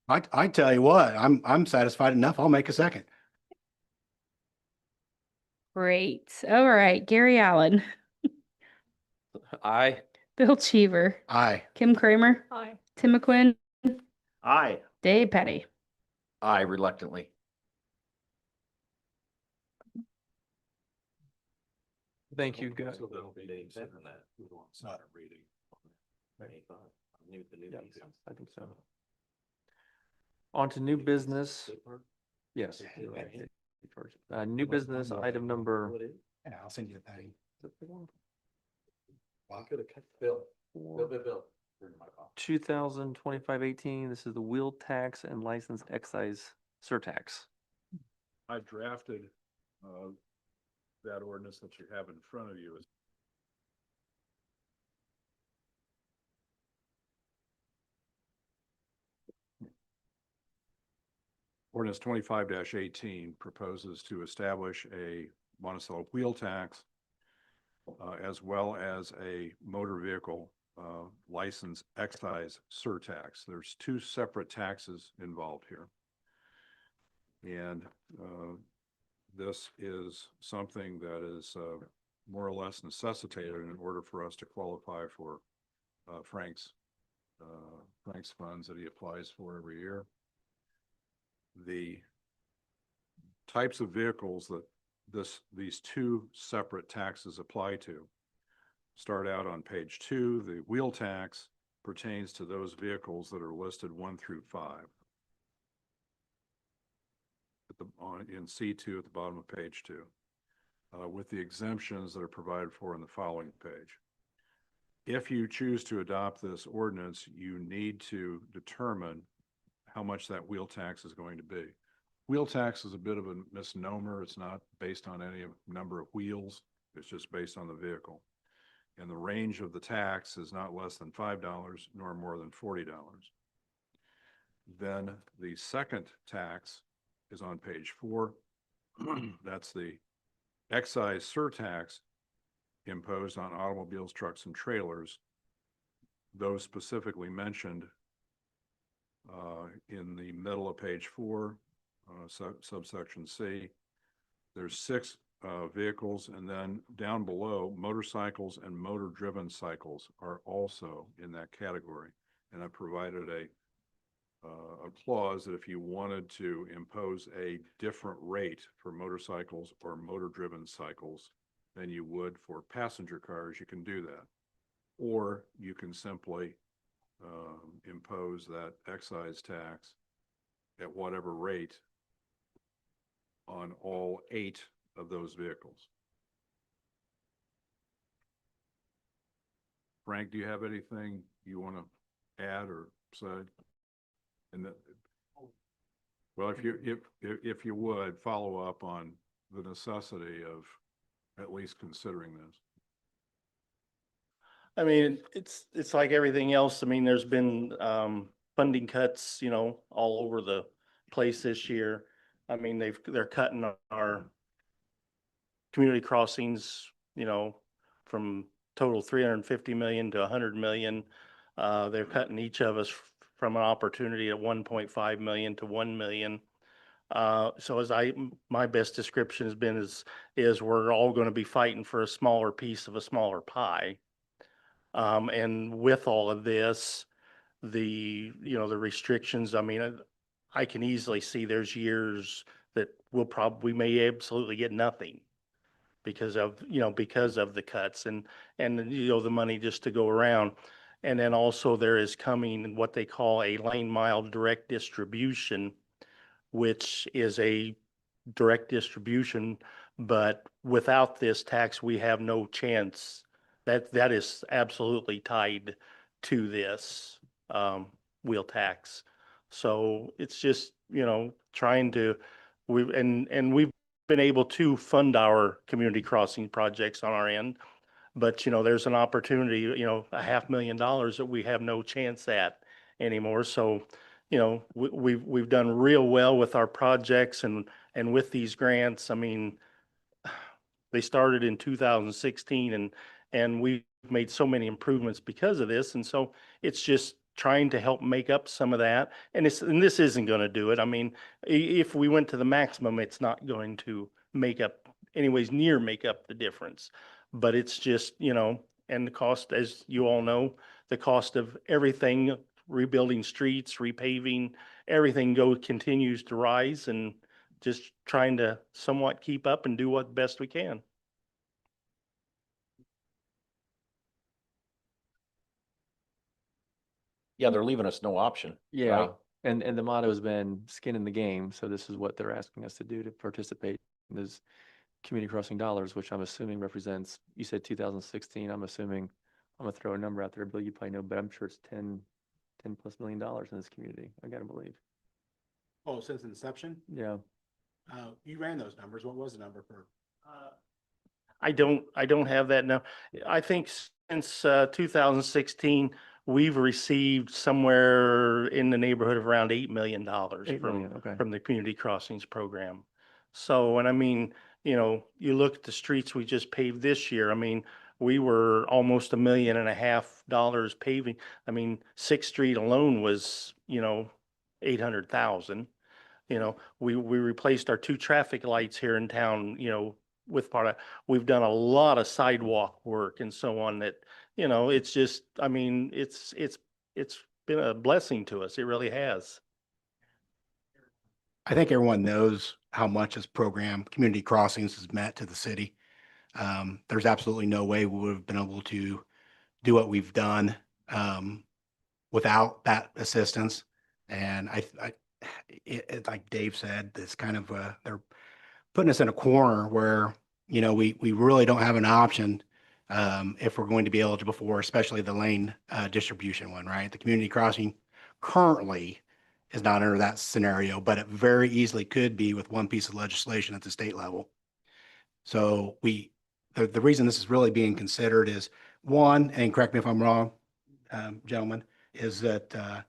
I tell you what, I'm satisfied enough. I'll make a second. Great. All right, Gary Allen, Aye. Bill Cheever, Aye. Kim Kramer, Aye. Tim McQuinn, Aye. Dave Petty. I reluctantly. Thank you, guys. Yeah, I think so. On to new business. Yes. New business, item number. Yeah, I'll send you the thing. Bill. 2025-18. This is the wheel tax and licensed excise surtax. I drafted, that ordinance that you have in front of you. Ordinance 25-18 proposes to establish a Monticello wheel tax as well as a motor vehicle license excise surtax. There's two separate taxes involved here. And this is something that is more or less necessitated in order for us to qualify for Frank's funds that he applies for every year. The types of vehicles that these two separate taxes apply to start out on page 2. The wheel tax pertains to those vehicles that are listed 1 through 5. In C2 at the bottom of page 2, with the exemptions that are provided for in the following page. If you choose to adopt this ordinance, you need to determine how much that wheel tax is going to be. Wheel tax is a bit of a misnomer. It's not based on any number of wheels. It's just based on the vehicle. And the range of the tax is not less than $5 nor more than $40. Then the second tax is on page 4. That's the excise surtax imposed on automobiles, trucks, and trailers. Those specifically mentioned in the middle of page 4, subsection C. There's 6 vehicles, and then down below, motorcycles and motor-driven cycles are also in that category. And I provided a clause that if you wanted to impose a different rate for motorcycles or motor-driven cycles than you would for passenger cars, you can do that. Or you can simply impose that excise tax at whatever rate on all 8 of those vehicles. Frank, do you have anything you want to add or say? And that, well, if you would follow up on the necessity of at least considering this. I mean, it's like everything else. I mean, there's been funding cuts, all over the place this year. I mean, they're cutting our community crossings, from total 350 million to 100 million. They're cutting each of us from an opportunity at 1.5 million to 1 million. So my best description has been is we're all going to be fighting for a smaller piece of a smaller pie. And with all of this, the restrictions, I mean, I can easily see there's years that we may absolutely get nothing because of the cuts and the money just to go around. And then also there is coming what they call a lane mile direct distribution, which is a direct distribution, but without this tax, we have no chance. That is absolutely tied to this wheel tax. So it's just, trying to, we've been able to fund our community crossing projects on our end. But, there's an opportunity, $500,000 that we have no chance at anymore. So, we've done real well with our projects and with these grants. I mean, they started in 2016 and we've made so many improvements because of this. And so it's just trying to help make up some of that. And this isn't going to do it. I mean, if we went to the maximum, it's not going to make up the difference. But it's just, and the cost, as you all know, the cost of everything, rebuilding streets, repaving, everything continues to rise, and just trying to somewhat keep up and do what best we can. Yeah, they're leaving us no option. Yeah, right? and the motto has been skin in the game, so this is what they're asking us to do to participate in those community crossing dollars, which I'm assuming represents, you said 2016, I'm assuming, I'm gonna throw a number out there, Bill, you probably know, but I'm sure it's 10 plus $1 million in this community, I gotta believe. Oh, since inception? Yeah, You ran those numbers. What was the number for? I don't have that now. I think since 2016, we've received somewhere in the neighborhood of around $8 million 8 million, okay. from the Community Crossings program. So, and I mean, you look at the streets we just paved this year. I mean, we were almost $1.5 million paving. I mean, 6th Street alone was, 800,000. We replaced our 2 traffic lights here in town, with we've done a lot of sidewalk work and so on that, it's just, I mean, it's been a blessing to us. It really has. I think everyone knows how much this program, Community Crossings, has meant to the city. There's absolutely no way we would have been able to do what we've done without that assistance. And like Dave said, it's kind of they're putting us in a corner where, we really don't have an option if we're going to be eligible for, especially the lane distribution one, right? The community crossing currently is not under that scenario, but it very easily could be with one piece of legislation at the state level. So the reason this is really being considered is, one, and correct me if I'm wrong, gentlemen, is that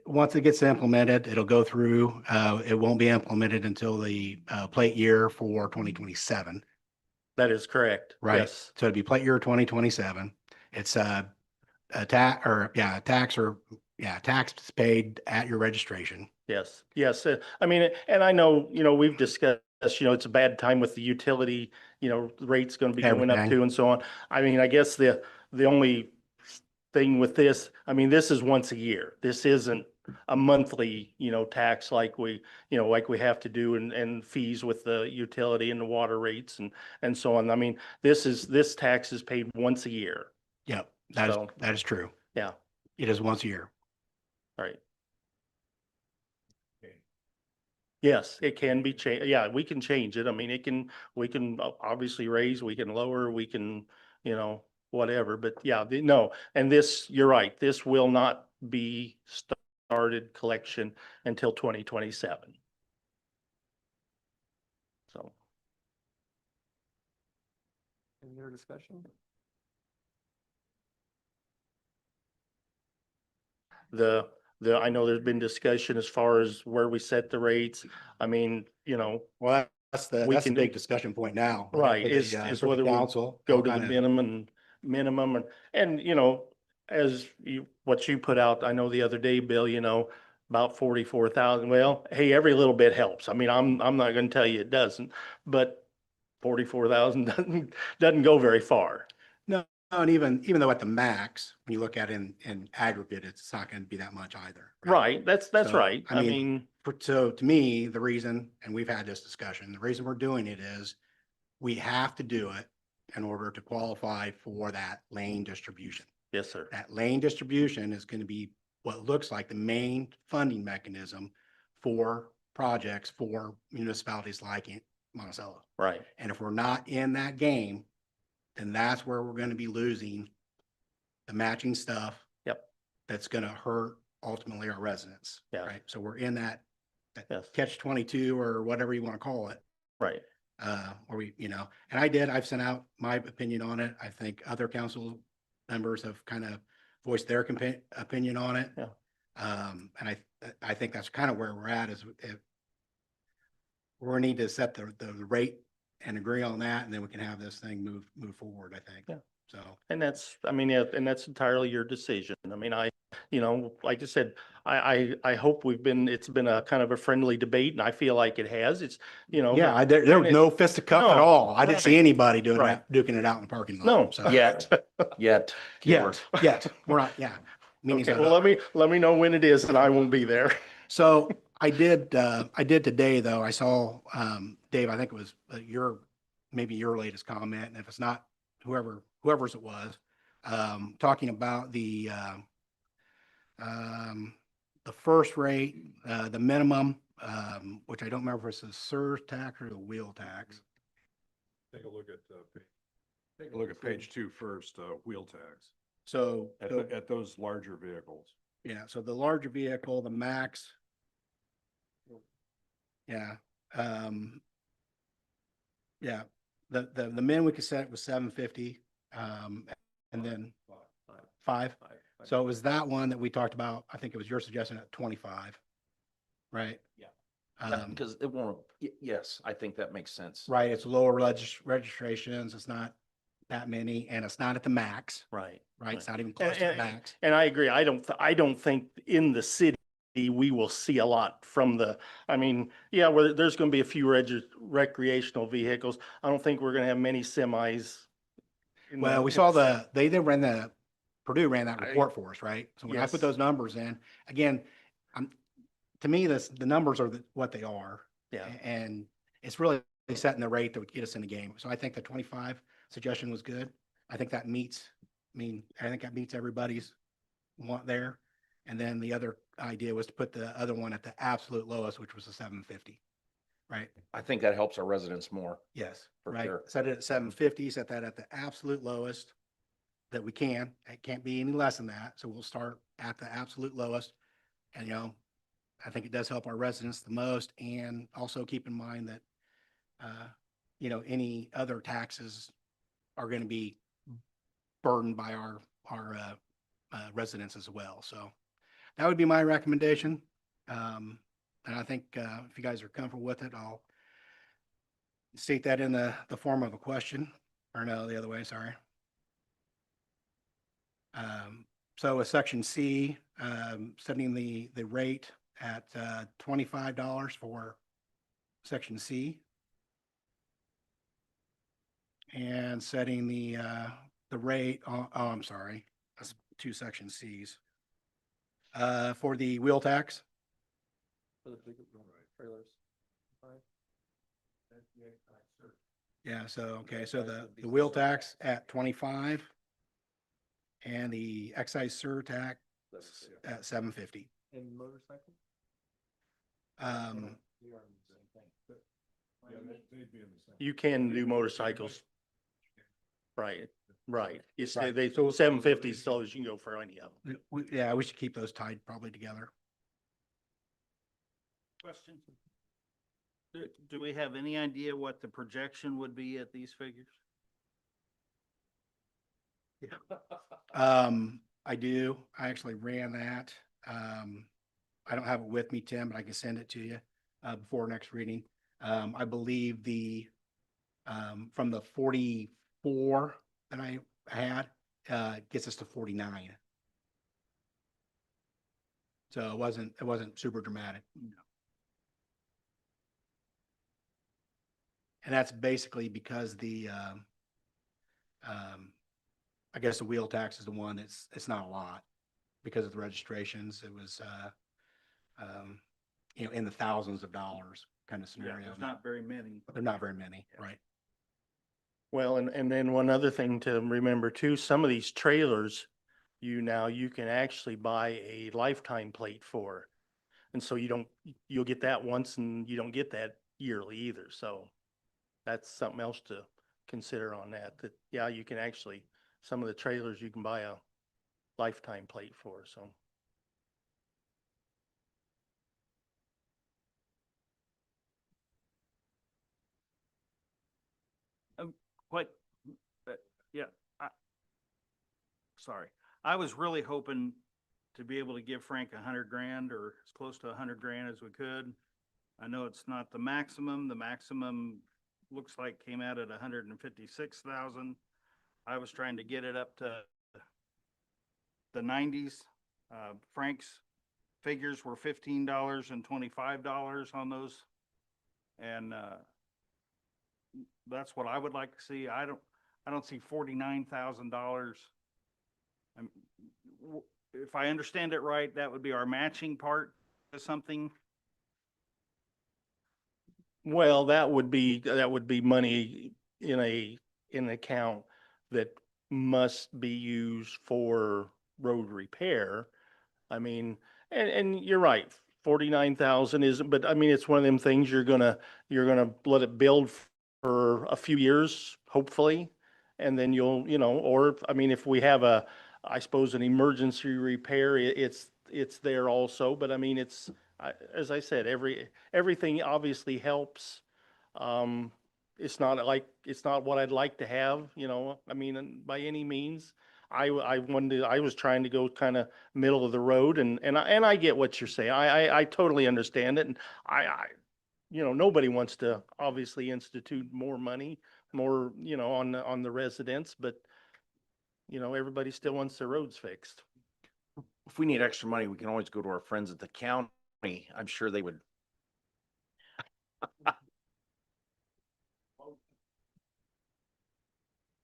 once it gets implemented, it'll go through. It won't be implemented until the plate year for 2027. That is correct. Right. Yes. So it'd be plate year 2027. It's a tax is paid at your registration. Yes. Yes. I mean, and I know, we've discussed, it's a bad time with the utility, rates going to be going up Everything. too and so on. I mean, I guess the only thing with this, I mean, this is once a year. This isn't a monthly, tax like we have to do and fees with the utility and the water rates and so on. I mean, this tax is paid once a year. Yep, So, that is true. yeah, It is once a year. right. Yes, it can be changed. Yeah, we can change it. I mean, we can obviously raise, we can lower, we can, whatever, but yeah, no. And this, you're right, this will not be started collection until 2027. So. any other discussion? I know there's been discussion as far as where we set the rates. I mean, Well, that's the can- big discussion point now. right, For the, is for the whether we council, go all to the kinda- minimum and as what you put out, I know the other day, Bill, about 44,000. Well, hey, every little bit helps. I mean, I'm not gonna tell you it doesn't, but 44,000 doesn't go very far. No, and even though at the max, when you look at it in aggregate, it's not going to be that much either. Right, that's So, right. I I mean, mean, So to me, the reason, and we've had this discussion, the reason we're doing it is we have to do it in order to qualify for that lane distribution. yes, sir. That lane distribution is going to be what looks like the main funding mechanism for projects for municipalities like Monticello. Right. And if we're not in that game, then that's where we're going to be losing the matching stuff. Yep. That's going to hurt ultimately our residents. Yeah. Right. So we're in that Yes. catch 22 or whatever you want to call it. Right. Where we, and I've sent out my opinion on it. I think other council members have kind of voiced their opinion on it. Yeah. And I think that's kind of where we're at is if we need to set the rate and agree on that, and then we can have this thing move forward, I think. Yeah. So. And that's, I mean, yeah, and that's entirely your decision. I mean, like I said, I hope it's been a kind of a friendly debate, and I feel like it has. It's, Yeah, there was no fisticuff at No, all. I didn't see right. anybody duking Right. it out in the parking lot. No. So. Yet. keyword. Yet. We're not, yeah. Meetings Okay, are well, up. let me know when it is, and I won't be there. So I did today though. I saw, Dave, I think it was maybe your latest comment. And if it's not whoever's it was, talking about the first rate, the minimum, which I don't remember if it's the surge tax or the wheel tax. Take a look at page 2 first, wheel tax, So, at those larger vehicles. yeah, so the larger vehicle, the max. Yeah. Yeah, the min we could set was 750, and then five. So it was that one that we talked about. I think it was your suggestion at 25, right? Yeah, because it won't, yes, I think that makes sense. Right, it's lower registrations. It's not that many, and it's not at the max, Right. right? It's not even close to the max. And I agree. I don't think in the city we will see a lot from I mean, yeah, there's going to be a few recreational vehicles. I don't think we're going to have many semis. Well, we saw Purdue ran that report for us, right? So when I put Yes. those numbers in, again, to me, the numbers are what they are. Yeah. And it's really setting the rate that would get us in the game. So I think the 25 suggestion was good. I think that meets everybody's want there. And then the other idea was to put the other one at the absolute lowest, which was the 750. Right? I think that helps our residents more. Yes. For Right. sure. Set it at 750, set that at the absolute lowest that we can. It can't be any less than that. So we'll start at the absolute lowest. And, I think it does help our residents the most. And also keep in mind that, any other taxes are going to be burdened by our residents as well. So that would be my recommendation. And I think if you guys are comfortable with it, I'll state that in the form of a question, or no, the other way, sorry. So with section C, setting the rate at $25 for section C. And setting the rate, I'm sorry, that's two section Cs. For the wheel tax. For the big trailers. Yeah, so, okay, so the wheel tax at 25 and the excise surtax at 750. And motorcycle? You can do motorcycles. Right. You say they 750 as low as you can go for any of them. Yeah, we should keep those tied probably together. Question? Do we have any idea what the projection would be at these figures? I do. I actually ran that. I don't have it with me, Tim, but I can send it to you before next reading. I believe from the 44 that I had, gets us to 49. So it wasn't super dramatic. And that's basically because I guess the wheel tax is the one it's not a lot because of the registrations. It was, in the thousands of dollars kind of Yeah, scenario. there's not very many. They're not very many, right? Well, and then one other thing to remember too, some of these trailers, you can actually buy a lifetime plate for. And so you'll get that once and you don't get that yearly either. So that's something else to consider on that, yeah, you can actually, some of the trailers you can buy a lifetime plate for, so. What, yeah, sorry. I was really hoping to be able to give Frank 100 grand or as close to 100 grand as we could. I know it's not the maximum. The maximum looks like came out at 156,000. I was trying to get it up to the 90s. Frank's figures were $15 and $25 on those. And that's what I would like to see. I don't see $49,000. If I understand it right, that would be our matching part or something. Well, that would be money in an account that must be used for road repair. I mean, and you're right, 49,000 isn't, but I mean, it's one of them things you're gonna let it build for a few years, hopefully. And then you'll, or, I mean, if we have I suppose an emergency repair, it's there also, but I mean, as I said, everything obviously helps. It's not what I'd like to have, I mean, by any means. I was trying to go kind of middle of the road and I get what you're saying. I totally understand it. And nobody wants to obviously institute more money, more, on the residents, but everybody still wants their roads fixed. If we need extra money, we can always go to our friends at the county. I'm sure they would.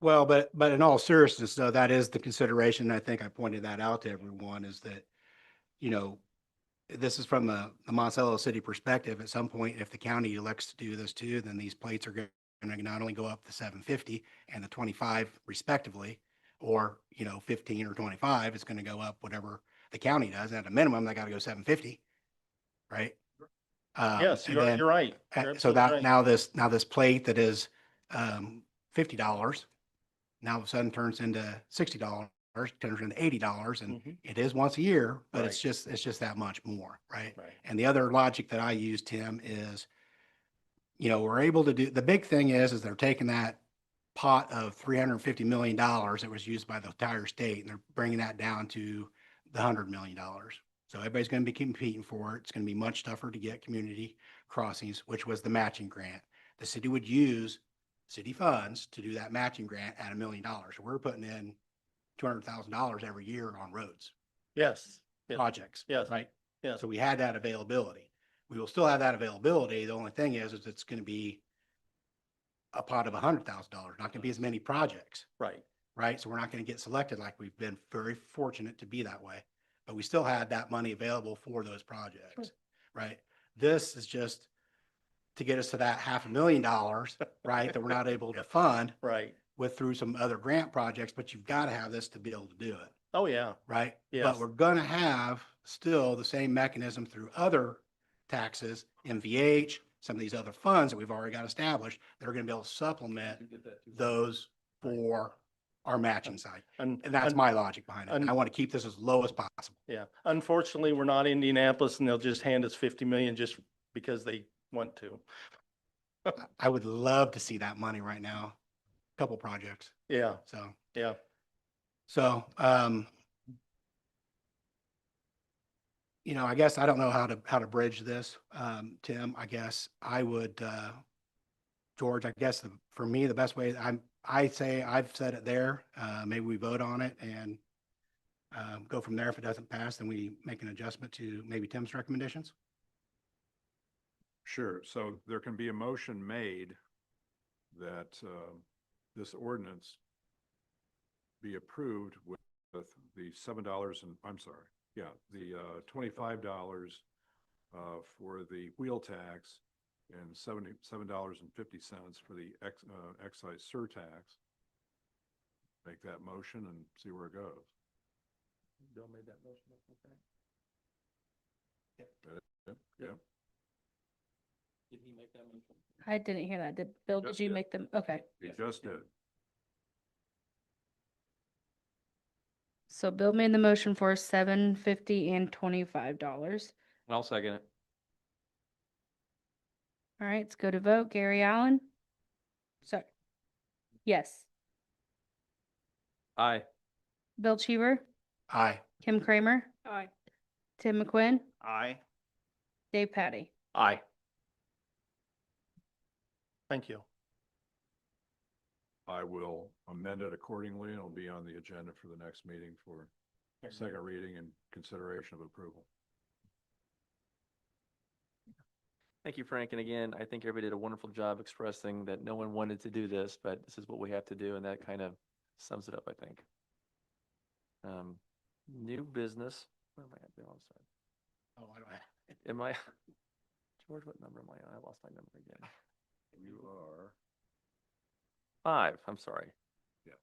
Well, but in all seriousness, though, that is the consideration. I think I pointed that out to everyone is that, this is from the Monticello city perspective. At some point, if the county elects to do this too, then these plates are going to not only go up the 750 and the 25 respectively, or, 15 or 25, it's going to go up whatever the county does. At a minimum, they got to go 750, right? Yes, and you're then- right. So You're absolutely that right. now this plate that is $50 now all of a sudden turns into $60, turns into $80, and Mhm. it is once a year, but Right. it's just that much more, right? Right. And the other logic that I use, Tim, is, we're able to do, the big thing is they're taking that pot of $350 million that was used by the entire state, and they're bringing that down to the $100 million. So everybody's going to be competing for it. It's going to be much tougher to get community crossings, which was the matching grant. The city would use city funds to do that matching grant at $1 million. We're putting in $200,000 every year on roads Yes. Yes. projects. Yes. Right. Yes. So we had that availability. We will still have that availability. The only thing is it's going to be a pot of $100,000, not going to be as many projects. Right. Right. So we're not going to get selected like we've been very fortunate to be that way, but we still had that money available for those projects. Right. This is just to get us to that $500,000, right, that we're not able to fund Right. through some other grant projects, but you've got to have this to be able to do it, Oh, yeah. right? Yes. But we're gonna have still the same mechanism through other taxes, MVH, some of these other funds that we've already got established, that are gonna be able to supplement those for our matching side. And that's my logic behind it. I want to keep this as low as possible. Yeah. Unfortunately, we're not Indianapolis and they'll just hand us 50 million just because they want to. I would love to see that money right now. Couple projects. Yeah. So, Yeah. so, I guess I don't know how to bridge this. Tim, I guess I would, George, I guess for me, the best way I've said it there, maybe we vote on it and Go from there. If it doesn't pass, then we make an adjustment to maybe Tim's recommendations. Sure, so there can be a motion made that this ordinance be approved with the $7 and, I'm sorry, yeah, the $25 for the wheel tax and $77.50 for the excise surtax. Make that motion and see where it goes. Bill made that motion. Okay. Yep. Did he make that motion? I didn't hear that. Did Bill, did Just you did. make them? Okay. He just did. So Bill made the motion for $7.50 and $25. I'll second it. All right, let's go to vote. Gary Allen? Sorry. Yes. Aye. Bill Cheever? Aye. Kim Kramer? Aye. Tim McQuinn? Aye. Dave Patty? Aye. Thank you. I will amend it accordingly and it'll be on the agenda for the next meeting for second reading and consideration of approval. Thank you, Frank. And again, I think everybody did a wonderful job expressing that no one wanted to do this, but this is what we have to do, and that kind of sums it up, I think. New business. Where am I at? Bill? I'm sorry. Oh, I don't have. Am I, George, what number am I on? I lost my number again. You are. 5, I'm sorry. Yeah.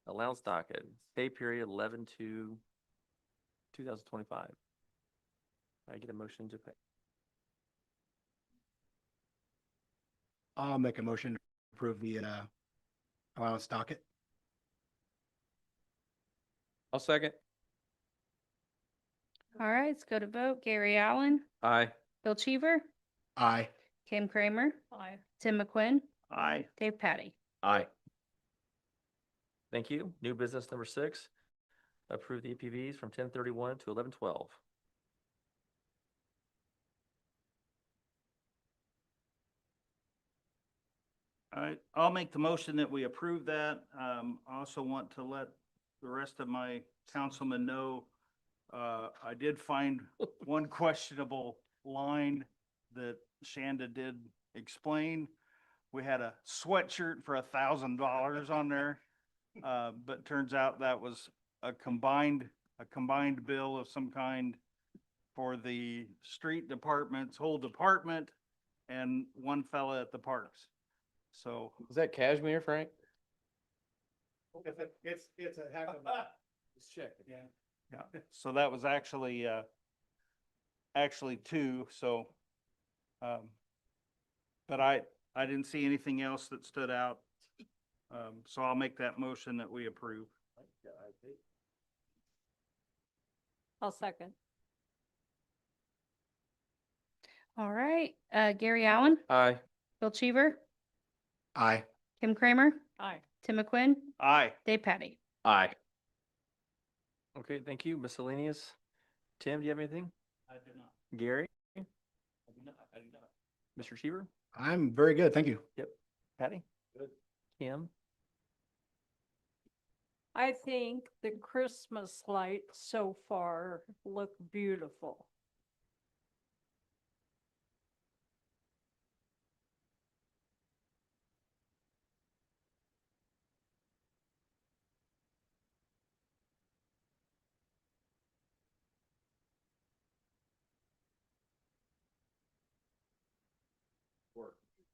Allowance docket, pay period 11/2/2025. I get a motion to pay. I'll make a motion to approve the allowance docket. I'll second. All right, let's go to vote. Gary Allen? Aye. Bill Cheever? Aye. Kim Kramer? Aye. Tim McQuinn? Aye. Dave Patty? Aye. Thank you. New business number 6, approve the EPVs from 10/31 to 11/12. I'll make the motion that we approve that. I also want to let the rest of my councilmen know, I did find one questionable line that Shanda did explain. We had a sweatshirt for $1,000 on there, but turns out that was a combined bill of some kind for the street department's whole department and one fella at the parks. So Is that cashmere, Frank? It's a heck of Just check. yeah. yeah, so that was actually two, so but I didn't see anything else that stood out. So I'll make that motion that we approve. I'll second. All right, Gary Allen? Aye. Bill Cheever? Aye. Kim Kramer? Aye. Tim McQuinn? Aye. Dave Patty? Aye. Okay, thank you. Miscellaneous. Tim, do you have anything? I do not. Gary? I do not. Mr. Cheever? I'm very good. Thank you. Yep. Patty? Good. Kim? I think the Christmas lights so far look beautiful.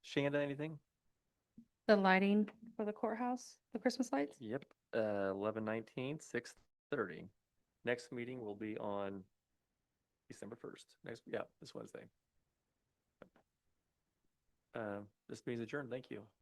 Shanda, anything? The lighting for the courthouse, the Christmas lights? Yep, 11/19, 6:30. Next meeting will be on December 1st. This Wednesday. This meeting's adjourned. Thank you.